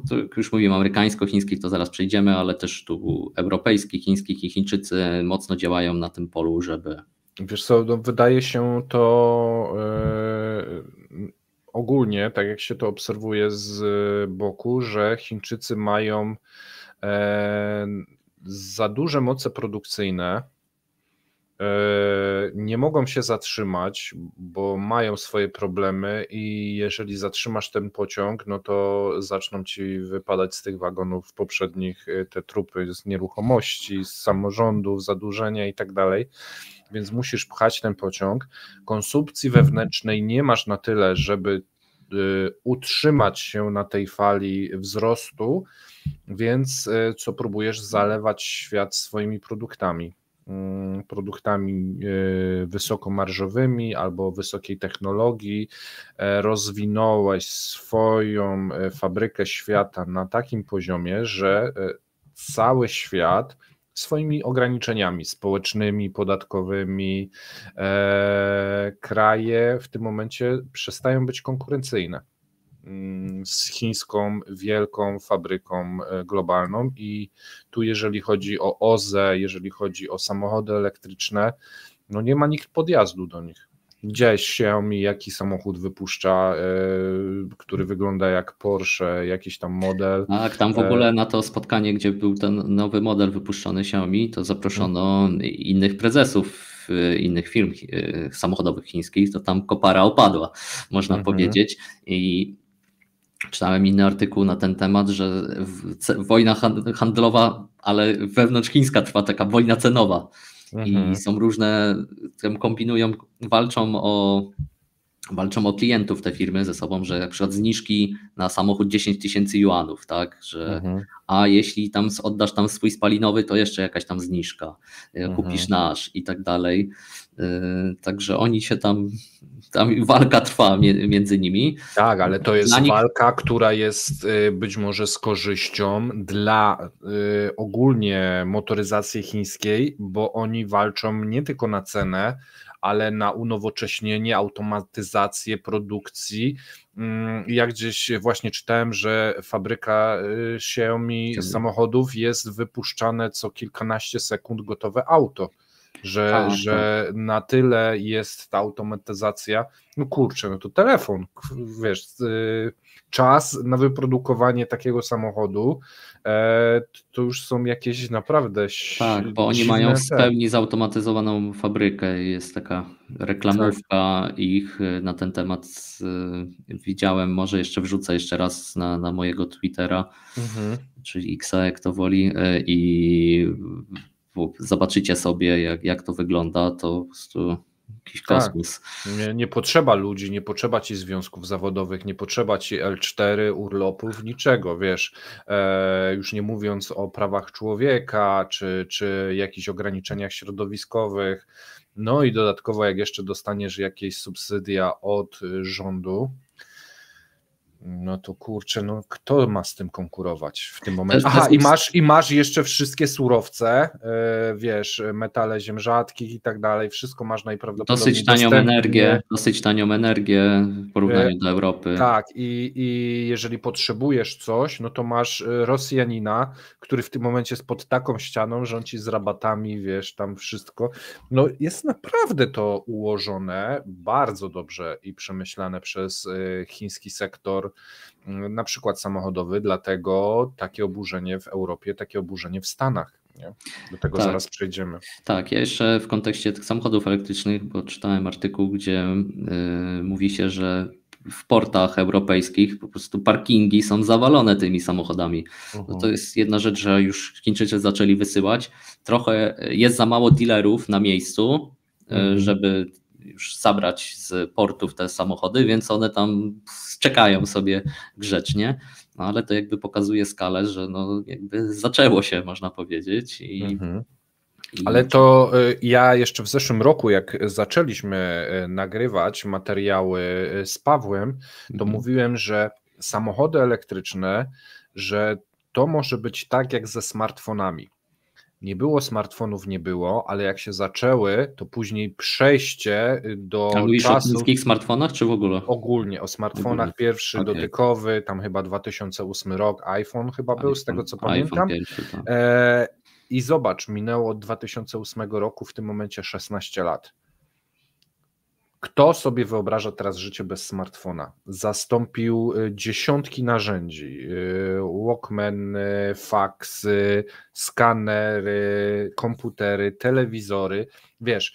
To jak już mówiłem, amerykańsko-chińskich, to zaraz przejdziemy, ale też tu europejskich, chińskich i Chińczycy mocno działają na tym polu, żeby... Wiesz co, wydaje się to ogólnie, tak jak się to obserwuje z boku, że Chińczycy mają za duże moce produkcyjne, nie mogą się zatrzymać, bo mają swoje problemy i jeżeli zatrzymasz ten pociąg, to zaczną ci wypadać z tych wagonów poprzednich te trupy z nieruchomości, z samorządów, zadłużenia i tak dalej, więc musisz pchać ten pociąg. Konsumpcji wewnętrznej nie masz na tyle, żeby utrzymać się na tej fali wzrostu, więc co próbujesz? Zalewać świat swoimi produktami. produktami wysokomarżowymi albo wysokiej technologii, rozwinąłeś swoją fabrykę świata na takim poziomie, że cały świat swoimi ograniczeniami społecznymi, podatkowymi, kraje w tym momencie przestają być konkurencyjne z chińską wielką fabryką globalną i tu jeżeli chodzi o OZE, jeżeli chodzi o samochody elektryczne, no nie ma nikt podjazdu do nich. Widziałeś Xiaomi, jaki samochód wypuszcza, który wygląda jak Porsche, jakiś tam model. Tak, tam w ogóle na to spotkanie, gdzie był ten nowy model wypuszczony Xiaomi, to zaproszono innych prezesów innych firm samochodowych chińskich, to tam kopara opadła, można powiedzieć. I czytałem inny artykuł na ten temat, że wojna handlowa, ale wewnątrzchińska trwa taka wojna cenowa. I są różne, tam kombinują, walczą o klientów te firmy ze sobą, że na przykład zniżki na samochód 10 tysięcy juanów, tak, że a jeśli tam oddasz tam swój spalinowy, to jeszcze jakaś tam zniżka, kupisz nasz i tak dalej. Także oni się tam walka trwa między nimi. Tak, ale to jest walka, która jest być może z korzyścią dla ogólnie motoryzacji chińskiej, bo oni walczą nie tylko na cenę, ale na unowocześnienie, automatyzację produkcji. Ja gdzieś właśnie czytałem, że fabryka Xiaomi samochodów jest wypuszczane co kilkanaście sekund gotowe auto. Że na tyle jest ta automatyzacja, no kurczę, no to telefon, wiesz, czas na wyprodukowanie takiego samochodu, to już są jakieś naprawdę tak, bo oni mają w pełni zautomatyzowaną fabrykę, jest taka reklamówka ich na ten temat, widziałem, może jeszcze wrzucę jeszcze raz na mojego Twittera, czyli Xa, jak to woli, i zobaczycie sobie, jak to wygląda, to po prostu jakiś kosmos. Tak. Nie potrzeba ludzi, nie potrzeba ci związków zawodowych, nie potrzeba ci L4, urlopów, niczego, wiesz, już nie mówiąc o prawach człowieka, czy jakichś ograniczeniach środowiskowych, no i dodatkowo jak jeszcze dostaniesz jakieś subsydia od rządu, no to kurczę, no kto ma z tym konkurować w tym momencie? Aha, i masz jeszcze wszystkie surowce, wiesz, metale ziem rzadkich i tak dalej, wszystko masz najprawdopodobniej dosyć tanią energię w porównaniu do Europy. Tak, i jeżeli potrzebujesz coś, no to masz Rosjanina, który w tym momencie jest pod taką ścianą, rządzi z rabatami, wiesz, tam wszystko. No jest naprawdę to ułożone bardzo dobrze i przemyślane przez chiński sektor, na przykład samochodowy, dlatego takie oburzenie w Europie, takie oburzenie w Stanach. Nie? Do tego zaraz przejdziemy. Tak, ja jeszcze w kontekście tych samochodów elektrycznych, bo czytałem artykuł, gdzie mówi się, że w portach europejskich po prostu parkingi są zawalone tymi samochodami. No to jest jedna rzecz, że już Chińczycy zaczęli wysyłać. Trochę jest za mało dealerów na miejscu, żeby już zabrać z portów te samochody, więc one tam czekają sobie grzecznie, no ale to jakby pokazuje skalę, że no jakby zaczęło się, można powiedzieć. Ale to ja jeszcze w zeszłym roku, jak zaczęliśmy nagrywać materiały z Pawłem, to mówiłem, że samochody elektryczne, że to może być tak jak ze smartfonami. Nie było smartfonów, ale jak się zaczęły, to później przejście do czasów... mówisz o chińskich smartfonach, czy w ogóle? Ogólnie, o smartfonach. Pierwszy dotykowy, tam chyba 2008 rok, iPhone chyba był, z tego co pamiętam. Pierwszy, tak. I zobacz, minęło od 2008 roku, w tym momencie 16 lat. Kto sobie wyobraża teraz życie bez smartfona? Zastąpił dziesiątki narzędzi, Walkman, faksy, skanery, komputery, telewizory. Wiesz,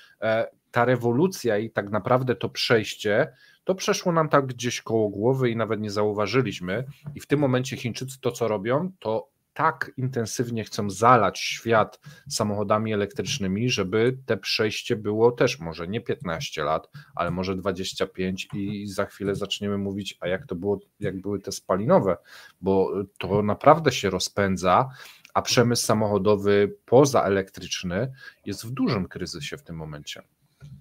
ta rewolucja i tak naprawdę to przejście, to przeszło nam tak gdzieś koło głowy i nawet nie zauważyliśmy. I w tym momencie Chińczycy to, co robią, to tak intensywnie chcą zalać świat samochodami elektrycznymi, żeby te przejście było też może nie 15 lat, ale może 25 i za chwilę zaczniemy mówić, a jak to było, jak były te spalinowe, bo to naprawdę się rozpędza, a przemysł samochodowy pozaelektryczny jest w dużym kryzysie w tym momencie.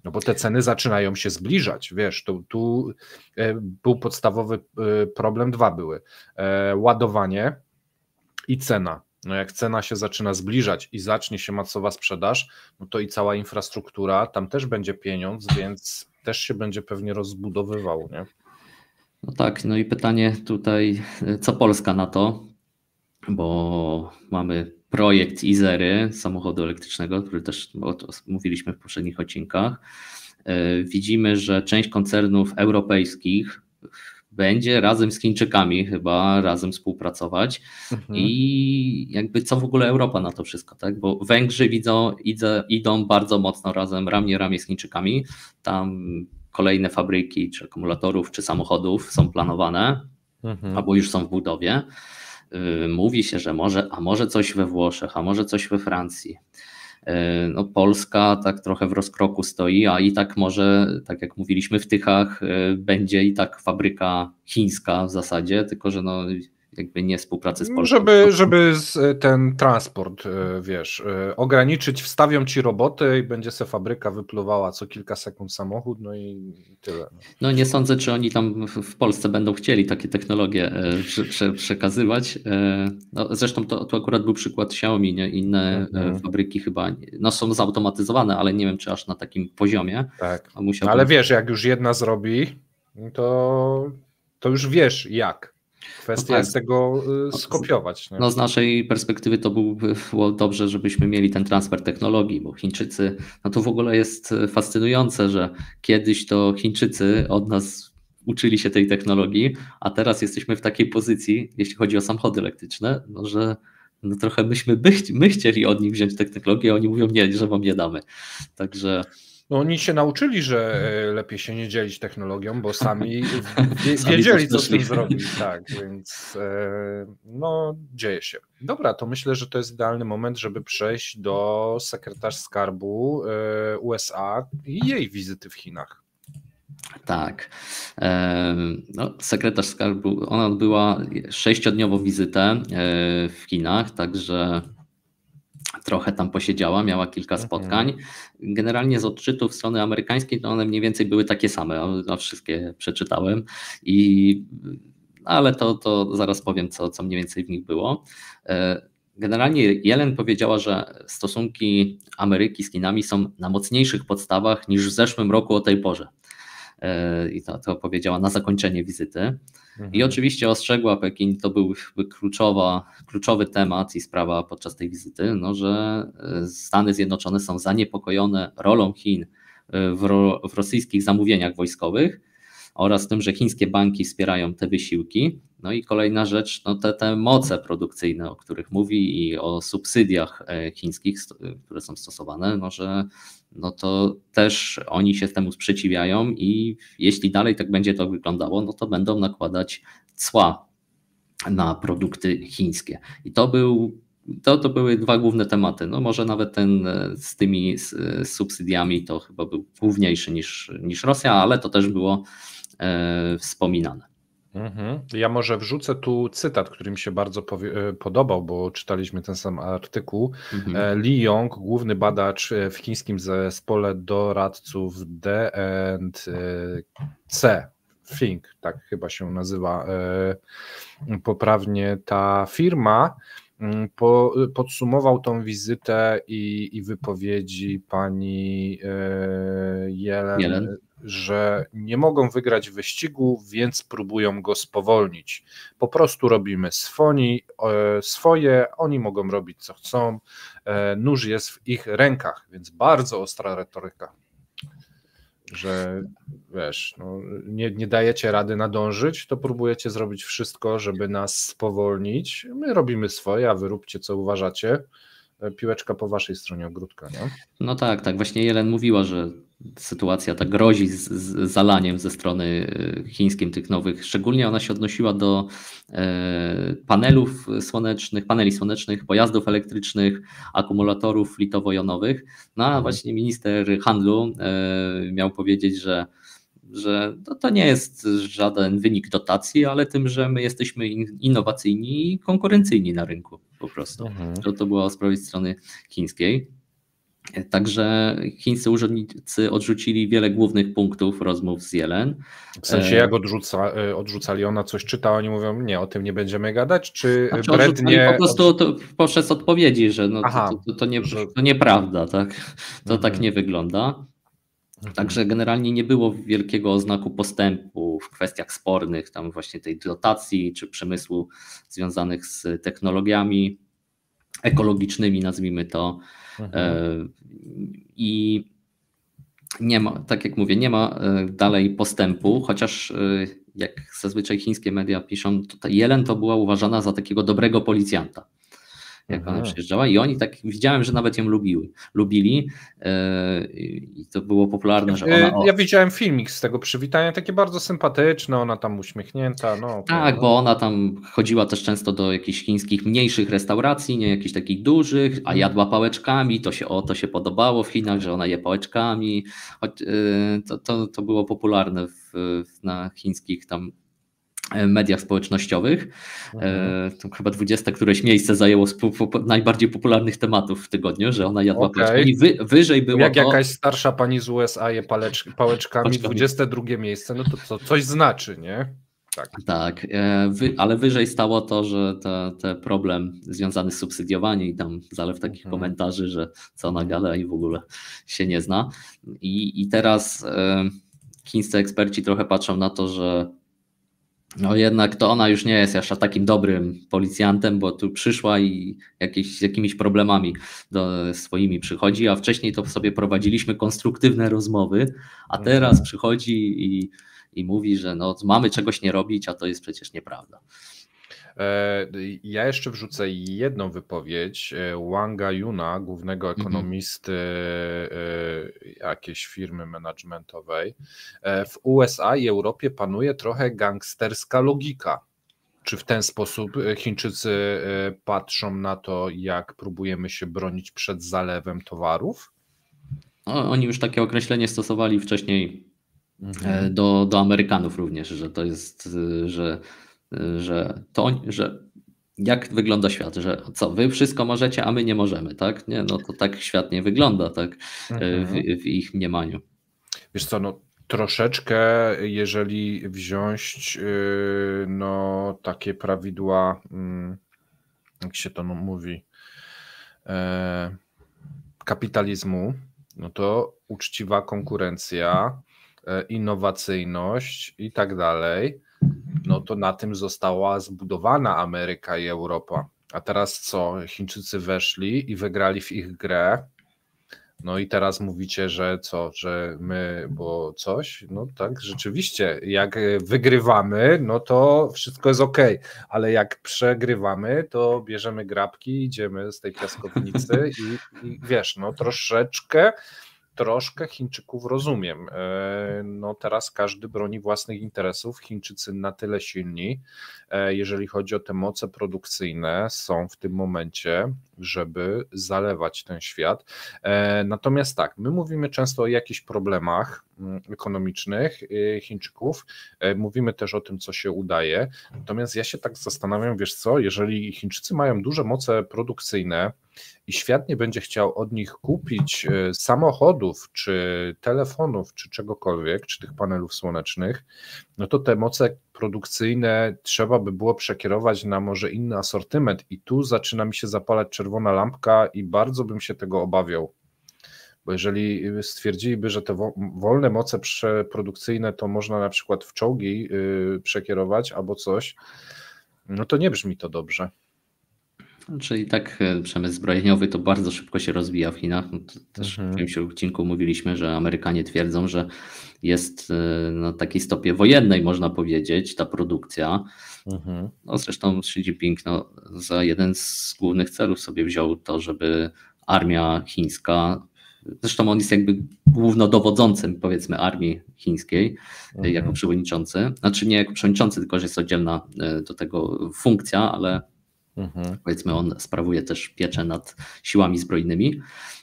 No bo te ceny zaczynają się zbliżać, wiesz, tu był podstawowy problem, dwa były, ładowanie i cena. No jak cena się zaczyna zbliżać i zacznie się masowa sprzedaż, no to i cała infrastruktura, tam też będzie pieniądz, więc też się będzie pewnie rozbudowywał, nie? No tak, no i pytanie tutaj, co Polska na to, bo mamy projekt Izery, samochodu elektrycznego, który też mówiliśmy w poprzednich odcinkach. Widzimy, że część koncernów europejskich będzie razem z Chińczykami chyba razem współpracować i jakby co w ogóle Europa na to wszystko, tak? Bo Węgrzy idą bardzo mocno razem, ramię z Chińczykami, tam kolejne fabryki czy akumulatorów, czy samochodów są planowane, albo już są w budowie. Mówi się, że może coś we Włoszech, a może coś we Francji. No Polska tak trochę w rozkroku stoi, a i tak może, tak jak mówiliśmy w Tychach, będzie i tak fabryka chińska w zasadzie, tylko że no jakby nie współpracy z Polską. Żeby ten transport, wiesz, ograniczyć, wstawią ci roboty i będzie se fabryka wypluwała co kilka sekund samochód, no i tyle. No nie sądzę, czy oni tam w Polsce będą chcieli takie technologie przekazywać. No, zresztą to akurat był przykład Xiaomi, nie? Inne fabryki chyba no, są zautomatyzowane, ale nie wiem, czy aż na takim poziomie. Tak, ale wiesz, jak już jedna zrobi, to już wiesz jak. Kwestia jest tego skopiować. Nie? No z naszej perspektywy to było dobrze, żebyśmy mieli ten transfer technologii, bo Chińczycy, no to w ogóle jest fascynujące, że kiedyś to Chińczycy od nas uczyli się tej technologii, a teraz jesteśmy w takiej pozycji, jeśli chodzi o samochody elektryczne, no że no trochę my chcieli od nich wziąć technologię, a oni mówią nie, że wam nie damy. Także... No oni się nauczyli, że lepiej się nie dzielić technologią, bo sami wiedzieli, co z tym zrobić. Tak, więc no dzieje się. Dobra, to myślę, że to jest idealny moment, żeby przejść do sekretarz skarbu USA i jej wizyty w Chinach. Tak. No, sekretarz skarbu, ona odbyła 6-dniową wizytę w Chinach, także trochę tam posiedziała, miała kilka spotkań. Generalnie z odczytów strony amerykańskiej to one mniej więcej były takie same, a wszystkie przeczytałem, ale to zaraz powiem, co mniej więcej w nich było. Generalnie Yellen powiedziała, że stosunki Ameryki z Chinami są na mocniejszych podstawach niż w zeszłym roku o tej porze. I to powiedziała na zakończenie wizyty. I oczywiście ostrzegła Pekin, to był kluczowy temat i sprawa podczas tej wizyty, no, że Stany Zjednoczone są zaniepokojone rolą Chin w rosyjskich zamówieniach wojskowych oraz tym, że chińskie banki wspierają te wysiłki. No i kolejna rzecz, no te moce produkcyjne, o których mówi i o subsydiach chińskich, które są stosowane, no że no to też oni się temu sprzeciwiają i jeśli dalej tak będzie to wyglądało, no to będą nakładać cła na produkty chińskie. I to były dwa główne tematy. No może nawet ten z tymi subsydiami to chyba był główniejszy niż Rosja, ale to też było wspominane. Ja może wrzucę tu cytat, który mi się bardzo podobał, bo czytaliśmy ten sam artykuł. Li Yong, główny badacz w chińskim zespole doradców D&C Think, tak chyba się nazywa poprawnie ta firma, podsumował tą wizytę i wypowiedzi pani Yellen, że nie mogą wygrać wyścigu, więc próbują go spowolnić. Po prostu robimy swoje, oni mogą robić co chcą, nóż jest w ich rękach, więc bardzo ostra retoryka, że wiesz, no, nie dajecie rady nadążyć, to próbujecie zrobić wszystko, żeby nas spowolnić. My robimy swoje, a wy róbcie co uważacie. Piłeczka po waszej stronie ogródka, nie? No tak, właśnie Yellen mówiła, że sytuacja ta grozi z zalaniem ze strony chińskiej tych nowych, szczególnie ona się odnosiła do paneli słonecznych, pojazdów elektrycznych, akumulatorów litowo-jonowych. No a właśnie minister handlu miał powiedzieć, że to nie jest żaden wynik dotacji, ale tym, że my jesteśmy innowacyjni i konkurencyjni na rynku. po prostu. To było z prawej strony chińskiej. Także chińscy urzędnicy odrzucili wiele głównych punktów rozmów z Yellen. W sensie jak odrzucali? Ona coś czyta, oni mówią, nie, o tym nie będziemy gadać, czy brednie... Po prostu poprzez odpowiedzi, że to nieprawda, tak? To tak nie wygląda. Także generalnie nie było wielkiego oznaku postępu w kwestiach spornych, tam właśnie tej dotacji czy przemysłu związanych z technologiami ekologicznymi, nazwijmy to. I nie ma, tak jak mówię, nie ma dalej postępu, chociaż jak zazwyczaj chińskie media piszą, to Yellen to była uważana za takiego dobrego policjanta, jak ona przyjeżdżała, i oni tak widziałem, że nawet ją lubili i to było popularne, że ona... Ja widziałem filmik z tego przywitania, takie bardzo sympatyczne, ona tam uśmiechnięta. Tak, bo ona tam chodziła też często do jakichś chińskich mniejszych restauracji, nie jakichś takich dużych, a jadła pałeczkami, to się podobało w Chinach, że ona je pałeczkami, to było popularne na chińskich tam mediach społecznościowych. To chyba 20 któreś miejsce zajęło z najbardziej popularnych tematów w tygodniu, że ona jadła pałeczkami. Wyżej było jak jakaś starsza pani z USA je pałeczkami, 22 miejsce, no to coś znaczy, nie? Tak, ale wyżej stało to, że ten problem związany z subsydiowaniem i tam zalew takich komentarzy, że co ona gada i w ogóle się nie zna. I teraz chińscy eksperci trochę patrzą na to, że no jednak to ona już nie jest jeszcze takim dobrym policjantem, bo tu przyszła i z jakimiś problemami swoimi przychodzi, a wcześniej to sobie prowadziliśmy konstruktywne rozmowy, a teraz przychodzi i mówi, że no, mamy czegoś nie robić, a to jest przecież nieprawda. Ja jeszcze wrzucę jedną wypowiedź Wanga Yuna, głównego ekonomisty jakiejś firmy managementowej. W USA i Europie panuje trochę gangsterska logika. Czy w ten sposób Chińczycy patrzą na to, jak próbujemy się bronić przed zalewem towarów? No, oni już takie określenie stosowali wcześniej do Amerykanów również, że to jest, że jak wygląda świat, że co, wy wszystko możecie, a my nie możemy, tak? Nie, no to tak świat nie wygląda, tak? W ich mniemaniu. Wiesz co, no troszeczkę, jeżeli wziąć no takie prawidła, jak się to mówi, kapitalizmu, no to uczciwa konkurencja, innowacyjność i tak dalej, no to na tym została zbudowana Ameryka i Europa. A teraz co? Chińczycy weszli i wygrali w ich grę. No i teraz mówicie, że co, że my, bo coś? No tak, rzeczywiście, jak wygrywamy, no to wszystko jest okej, ale jak przegrywamy, to bierzemy grabki, idziemy z tej piaskownicy i wiesz, no troszkę Chińczyków rozumiem. No teraz każdy broni własnych interesów. Chińczycy na tyle silni, jeżeli chodzi o te moce produkcyjne, są w tym momencie, żeby zalewać ten świat. Natomiast tak, my mówimy często o jakichś problemach ekonomicznych Chińczyków, mówimy też o tym, co się udaje. Natomiast ja się tak zastanawiam, wiesz co, jeżeli Chińczycy mają duże moce produkcyjne i świat nie będzie chciał od nich kupić samochodów, czy telefonów, czy czegokolwiek, czy tych panelów słonecznych, no to te moce produkcyjne trzeba by było przekierować na może inny asortyment i tu zaczyna mi się zapalać czerwona lampka i bardzo bym się tego obawiał. Bo jeżeli stwierdziliby, że te wolne moce produkcyjne to można na przykład w czołgi przekierować albo coś, no to nie brzmi to dobrze. Czyli tak przemysł zbrojeniowy to bardzo szybko się rozwija w Chinach. No też w którymś odcinku mówiliśmy, że Amerykanie twierdzą, że jest na takiej stopie wojennej, można powiedzieć, ta produkcja. No zresztą Xi Jinping za jeden z głównych celów sobie wziął to, żeby armia chińska, zresztą on jest jakby głównodowodzącym, powiedzmy, armii chińskiej jako przewodniczący. Znaczy nie jako przewodniczący, tylko że jest oddzielna do tego funkcja, ale powiedzmy on sprawuje też pieczę nad siłami zbrojnymi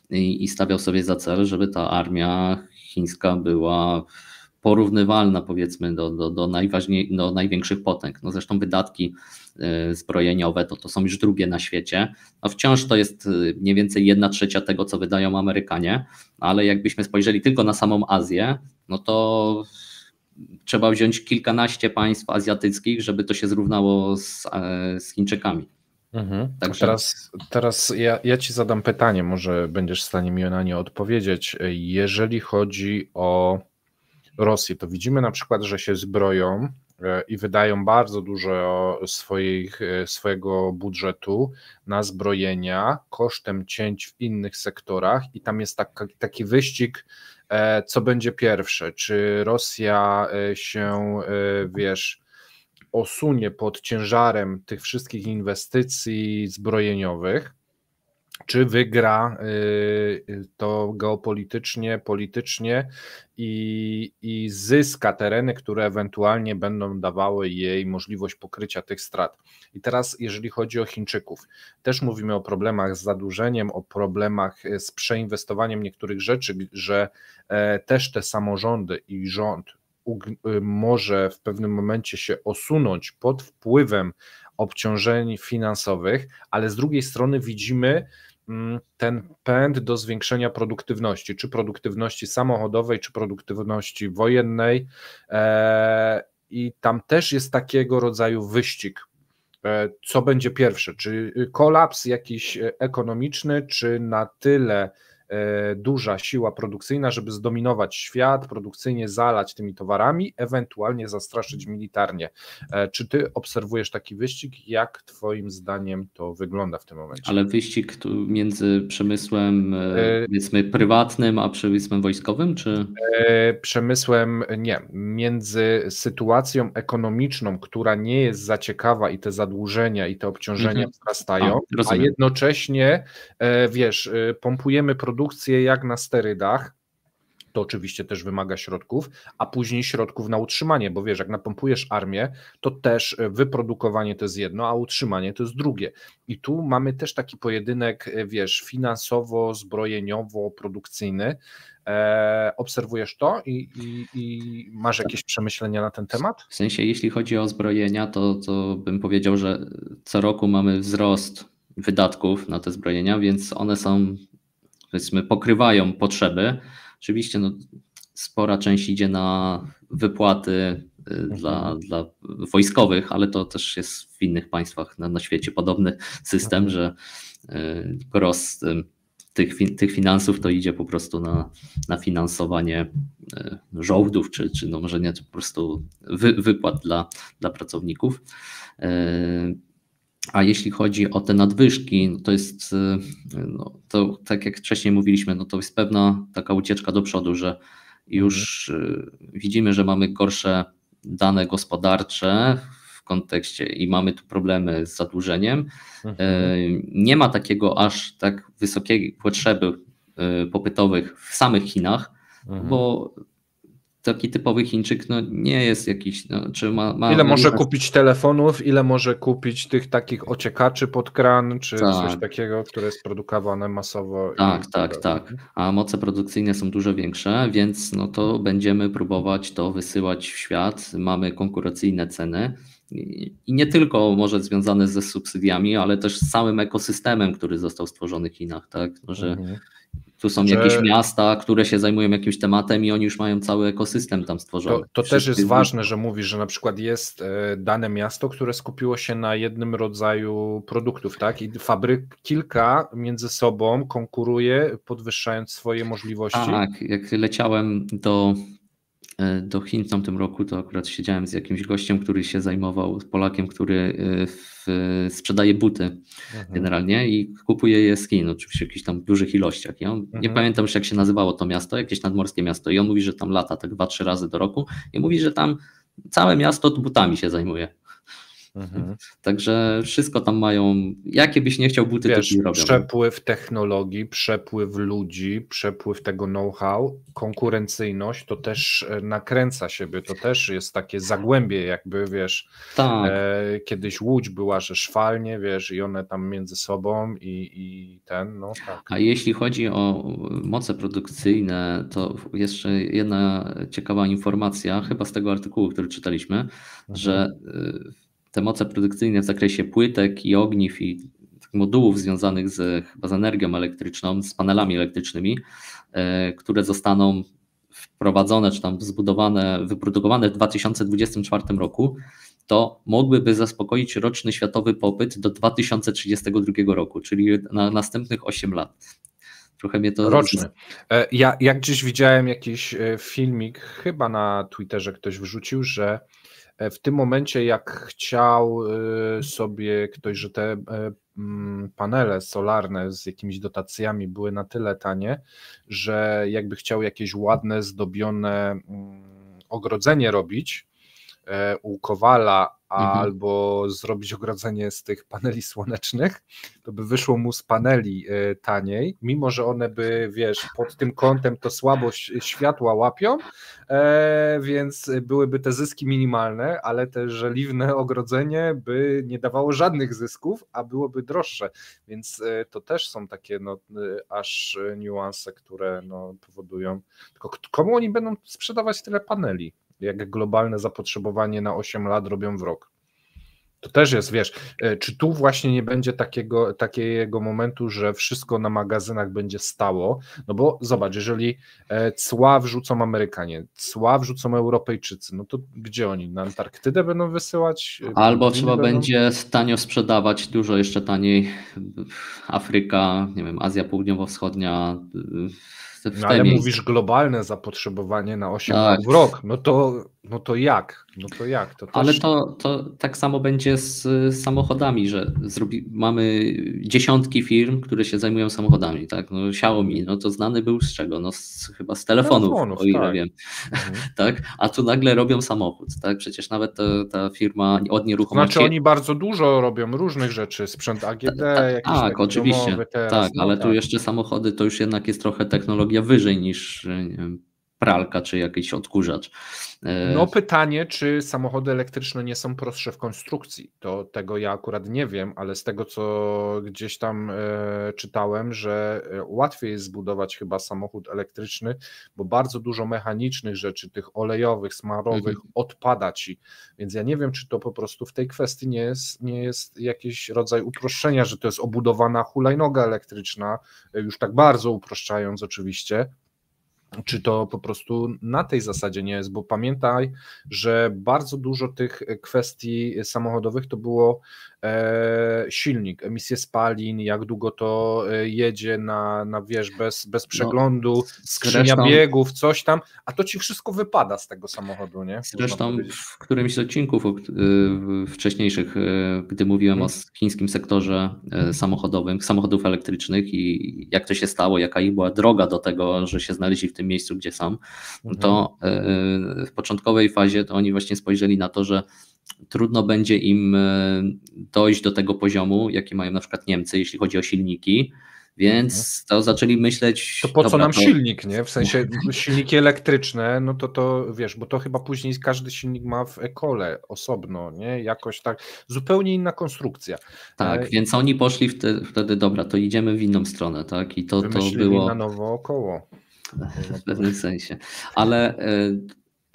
i stawiał sobie za cel, żeby ta armia chińska była porównywalna powiedzmy do największych potęg. No zresztą wydatki zbrojeniowe to są już drugie na świecie. No wciąż to jest mniej więcej 1/3 tego, co wydają Amerykanie, ale jakbyśmy spojrzeli tylko na samą Azję, no to trzeba wziąć kilkanaście państw azjatyckich, żeby to się zrównało z Chińczykami. Także... Teraz ja Ci zadam pytanie, może będziesz w stanie mi na nie odpowiedzieć. Jeżeli chodzi o Rosję, to widzimy na przykład, że się zbroją i wydają bardzo dużo swojego budżetu na zbrojenia kosztem cięć w innych sektorach i tam jest taki wyścig, co będzie pierwsze, czy Rosja się, osunie pod ciężarem tych wszystkich inwestycji zbrojeniowych, czy wygra to geopolitycznie, politycznie i zyska tereny, które ewentualnie będą dawały jej możliwość pokrycia tych strat. I teraz jeżeli chodzi o Chińczyków, też mówimy o problemach z zadłużeniem, o problemach z przeinwestowaniem niektórych rzeczy, że też te samorządy i rząd może w pewnym momencie się osunąć pod wpływem obciążeń finansowych, ale z drugiej strony widzimy ten pęd do zwiększenia produktywności, czy produktywności samochodowej, czy produktywności wojennej i tam też jest takiego rodzaju wyścig. Co będzie pierwsze, czy kolaps jakiś ekonomiczny, czy na tyle duża siła produkcyjna, żeby zdominować świat, produkcyjnie zalać tymi towarami, ewentualnie zastraszyć militarnie. Czy ty obserwujesz taki wyścig? Jak twoim zdaniem to wygląda w tym momencie? Ale wyścig tu między przemysłem powiedzmy prywatnym, a przemysłem wojskowym, czy? Przemysłem nie. Między sytuacją ekonomiczną, która nie jest za ciekawa i te zadłużenia i te obciążenia wzrastają, a jednocześnie pompujemy produkcję jak na sterydach, to oczywiście też wymaga środków, a później środków na utrzymanie, bo wiesz, jak napompujesz armię, to też wyprodukowanie to jest jedno, a utrzymanie to jest drugie. I tu mamy też taki pojedynek, finansowo-zbrojeniowo-produkcyjny. Obserwujesz to i masz jakieś przemyślenia na ten temat? W sensie, jeśli chodzi o zbrojenia, to bym powiedział, że co roku mamy wzrost wydatków na te zbrojenia, więc one są, powiedzmy, pokrywają potrzeby. Oczywiście spora część idzie na wypłaty dla wojskowych, ale to też jest w innych państwach na świecie podobny system, że gros tych finansów to idzie po prostu na finansowanie żołdów, czy może nie, to po prostu wypłat dla pracowników. A jeśli chodzi o te nadwyżki, to jest, to tak jak wcześniej mówiliśmy, to jest pewna taka ucieczka do przodu, że już widzimy, że mamy gorsze dane gospodarcze w kontekście i mamy tu problemy z zadłużeniem. Nie ma takiego aż tak wysokiej potrzeby popytowych w samych Chinach, bo taki typowy Chińczyk nie jest jakiś, czy ma ile może kupić telefonów, ile może kupić tych takich ociekaczy pod kran, czy coś takiego, które jest produkowane masowo. Tak. A moce produkcyjne są dużo większe, więc to będziemy próbować to wysyłać w świat. Mamy konkurencyjne ceny i nie tylko może związane ze subsydiami, ale też z całym ekosystemem, który został stworzony w Chinach, tak? Że tu są jakieś miasta, które się zajmują jakimś tematem i oni już mają cały ekosystem tam stworzony. To też jest ważne, że mówisz, że na przykład jest dane miasto, które skupiło się na jednym rodzaju produktów, tak? I fabryk kilka między sobą konkuruje, podwyższając swoje możliwości. Tak, jak leciałem do Chin w tamtym roku, to akurat siedziałem z jakimś gościem, który się zajmował, Polakiem, który sprzedaje buty generalnie i kupuje je z Chin, oczywiście w jakichś tam dużych ilościach. I on, nie pamiętam już jak się nazywało to miasto, jakieś nadmorskie miasto i on mówi, że tam lata tak 2-3 razy do roku i mówi, że tam całe miasto butami się zajmuje. Także wszystko tam mają, jakie byś nie chciał buty, wiesz, to ci robią. Przepływ technologii, przepływ ludzi, przepływ tego know-how, konkurencyjność, to też nakręca siebie, to też jest takie zagłębie jakby, wiesz, tak. Kiedyś Łódź była, że szwalnie, wiesz, i one tam między sobą i ten, no tak. A jeśli chodzi o moce produkcyjne, to jeszcze jedna ciekawa informacja, chyba z tego artykułu, który czytaliśmy, że te moce produkcyjne w zakresie płytek i ogniw i modułów związanych chyba z energią elektryczną, z panelami elektrycznymi, które zostaną wprowadzone czy tam wyprodukowane w 2024 roku, to mogłyby zaspokoić roczny światowy popyt do 2032 roku, czyli na następnych 8 lat. Trochę mnie to... Roczny. Ja gdzieś widziałem jakiś filmik, chyba na Twitterze ktoś wrzucił, że w tym momencie jak chciał sobie ktoś, że te panele solarne z jakimiś dotacjami były na tyle tanie, że jakby chciał jakieś ładne, zdobione ogrodzenie robić u Kowala albo zrobić ogrodzenie z tych paneli słonecznych, to by wyszło mu z paneli taniej, mimo że one by, wiesz, pod tym kątem to słabo światła łapią, więc byłyby te zyski minimalne, ale te żeliwne ogrodzenie by nie dawało żadnych zysków, a byłoby droższe, więc to też są takie aż niuanse, które powodują, tylko komu oni będą sprzedawać tyle paneli? Jak globalne zapotrzebowanie na 8 lat robią w rok. To też jest, wiesz, czy tu właśnie nie będzie takiego momentu, że wszystko na magazynach będzie stało, no bo zobacz, jeżeli cła wrzucą Amerykanie, cła wrzucą Europejczycy, no to gdzie oni? Na Antarktydę będą wysyłać? Albo trzeba będzie tanio sprzedawać, dużo jeszcze taniej, Afryka, nie wiem, Azja Południowo-Wschodnia. No ale mówisz globalne zapotrzebowanie na 8 lat w rok, no to jak? To też... Ale to tak samo będzie z samochodami, że mamy dziesiątki firm, które się zajmują samochodami, tak? No, Xiaomi, no to znany był z czego? No chyba z telefonów, o ile wiem. Tak? A tu nagle robią samochód, tak? Przecież nawet ta firma od nieruchomości... Znaczy oni bardzo dużo robią różnych rzeczy, sprzęt AGD, jakiś tak, oczywiście, domowy teraz, tak, ale tu jeszcze samochody to już jednak jest trochę technologia wyżej niż, nie wiem, pralka czy jakiś odkurzacz. No pytanie, czy samochody elektryczne nie są prostsze w konstrukcji, to tego ja akurat nie wiem, ale z tego co gdzieś tam czytałem, że łatwiej jest zbudować chyba samochód elektryczny, bo bardzo dużo mechanicznych rzeczy, tych olejowych, smarowych odpada ci, więc ja nie wiem, czy to po prostu w tej kwestii nie jest jakiś rodzaj uproszczenia, że to jest obudowana hulajnoga elektryczna, już tak bardzo uproszczając oczywiście, czy to po prostu na tej zasadzie nie jest, bo pamiętaj, że bardzo dużo tych kwestii samochodowych to było silnik, emisje spalin, jak długo to jedzie wiesz, bez przeglądu, skrzynia biegów, coś tam, a to ci wszystko wypada z tego samochodu, nie? Zresztą w którymś z odcinków wcześniejszych, gdy mówiłem o chińskim sektorze samochodów elektrycznych i jak to się stało, jaka ich była droga do tego, że się znaleźli w tym miejscu, gdzie są, to w początkowej fazie to oni właśnie spojrzeli na to, że trudno będzie im dojść do tego poziomu, jaki mają na przykład Niemcy, jeśli chodzi o silniki, więc to zaczęli myśleć... To po co nam silnik, nie? W sensie silniki elektryczne, no to wiesz, bo to chyba później każdy silnik ma w ekole osobno, nie? Jakoś tak, zupełnie inna konstrukcja. Tak, więc oni poszli wtedy, dobra, to idziemy w inną stronę, tak? I to było... na nowo koło. W pewnym sensie, ale...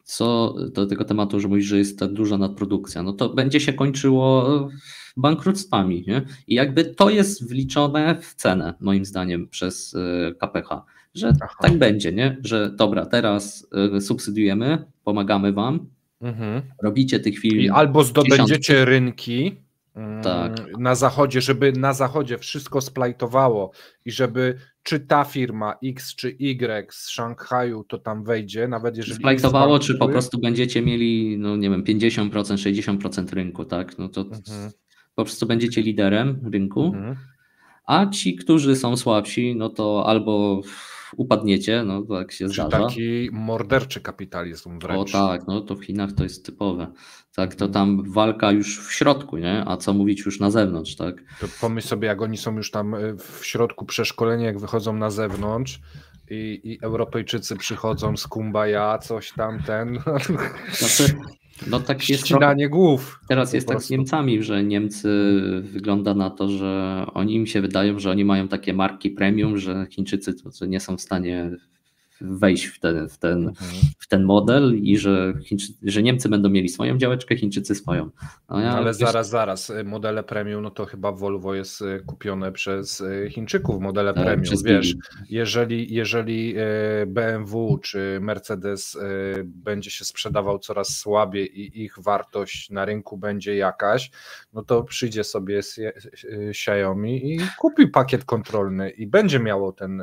Co do tego tematu, że mówisz, że jest ta duża nadprodukcja, no to będzie się kończyło bankructwami, nie? I jakby to jest wliczone w cenę, moim zdaniem, przez KPH, że tak będzie, nie? Że dobra, teraz subsydiujemy, pomagamy wam, robicie tych firm... I albo zdobędziecie rynki tak. na zachodzie, żeby na zachodzie wszystko splajtowało i żeby czy ta firma X czy Y z Szanghaju to tam wejdzie, nawet jeżeli... Splajtowało, czy po prostu będziecie mieli, no nie wiem, 50%, 60% rynku, tak? No to po prostu będziecie liderem rynku, a ci, którzy są słabsi, no to albo upadniecie, no tak się zdarza. Taki morderczy kapitalizm wręcz. O tak, no to w Chinach to jest typowe. Tak, to tam walka już w środku, nie? A co mówić już na zewnątrz, tak? To pomyśl sobie, jak oni są już tam w środku przeszkolenia, jak wychodzą na zewnątrz i Europejczycy przychodzą z kumbaya, coś tam, Znaczy, no tak jest ścinanie głów. Teraz jest tak z Niemcami, że Niemcy wygląda na to, że im się wydają, że oni mają takie marki premium, że Chińczycy to nie są w stanie wejść w ten model i że Niemcy będą mieli swoją działeczkę, Chińczycy swoją. Ale zaraz, modele premium, no to chyba Volvo jest kupione przez Chińczyków, modele premium, wiesz, jeżeli BMW czy Mercedes będzie się sprzedawał coraz słabiej i ich wartość na rynku będzie jakaś, no to przyjdzie sobie Xiaomi i kupi pakiet kontrolny i będzie miało ten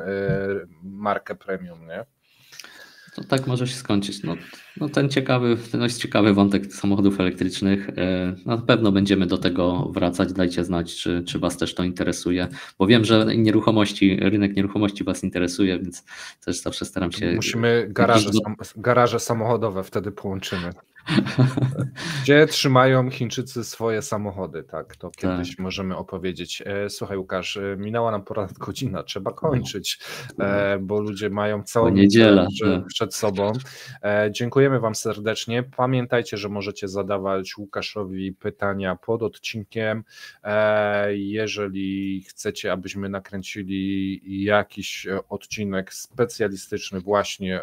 markę premium, nie? To tak może się skończyć. No ten jest ciekawy wątek samochodów elektrycznych. Na pewno będziemy do tego wracać. Dajcie znać, czy Was też to interesuje, bo wiem, że rynek nieruchomości Was interesuje, więc też zawsze staram się... Musimy garaże samochodowe wtedy połączymy. Gdzie trzymają Chińczycy swoje samochody, tak? To kiedyś możemy opowiedzieć. Słuchaj, Łukasz, minęła nam ponad godzina, trzeba kończyć, bo ludzie mają całą niedzielę przed sobą. Dziękujemy Wam serdecznie. Pamiętajcie, że możecie zadawać Łukaszowi pytania pod odcinkiem. Jeżeli chcecie, abyśmy nakręcili jakiś odcinek specjalistyczny właśnie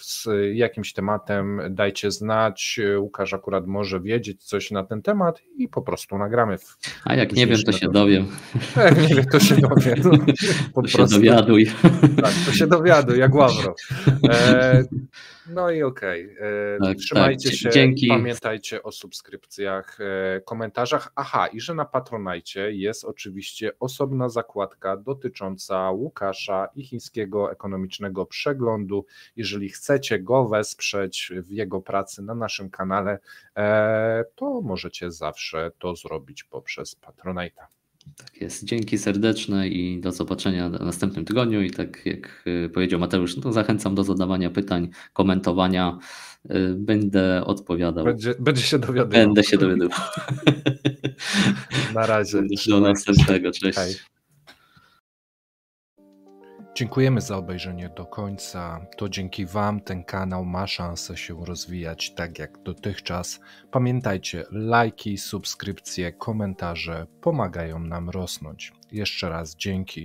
z jakimś tematem, dajcie znać. Łukasz akurat może wiedzieć coś na ten temat i po prostu nagramy. A jak nie wiem, to się dowiem. Jak nie wiem, to się dowiem. To się dowiaduj. Tak, to się dowiaduj, jak Ławro. No i okej. Trzymajcie się, dzięki. Pamiętajcie o subskrypcjach, komentarzach. Aha, i że na Patronite jest oczywiście osobna zakładka dotycząca Łukasza i chińskiego ekonomicznego przeglądu. Jeżeli chcecie go wesprzeć w jego pracy na naszym kanale, to możecie zawsze to zrobić poprzez Patronite'a. Tak jest. Dzięki serdeczne i do zobaczenia w następnym tygodniu. I tak jak powiedział Mateusz, to zachęcam do zadawania pytań, komentowania. Będę odpowiadał. Będzie się dowiadywał. Będę się dowiadywał. Na razie. Do następnego. Cześć. Hej. Dziękujemy za obejrzenie do końca. To dzięki Wam ten kanał ma szansę się rozwijać tak jak dotychczas. Pamiętajcie, lajki, subskrypcje, komentarze pomagają nam rosnąć. Jeszcze raz dzięki.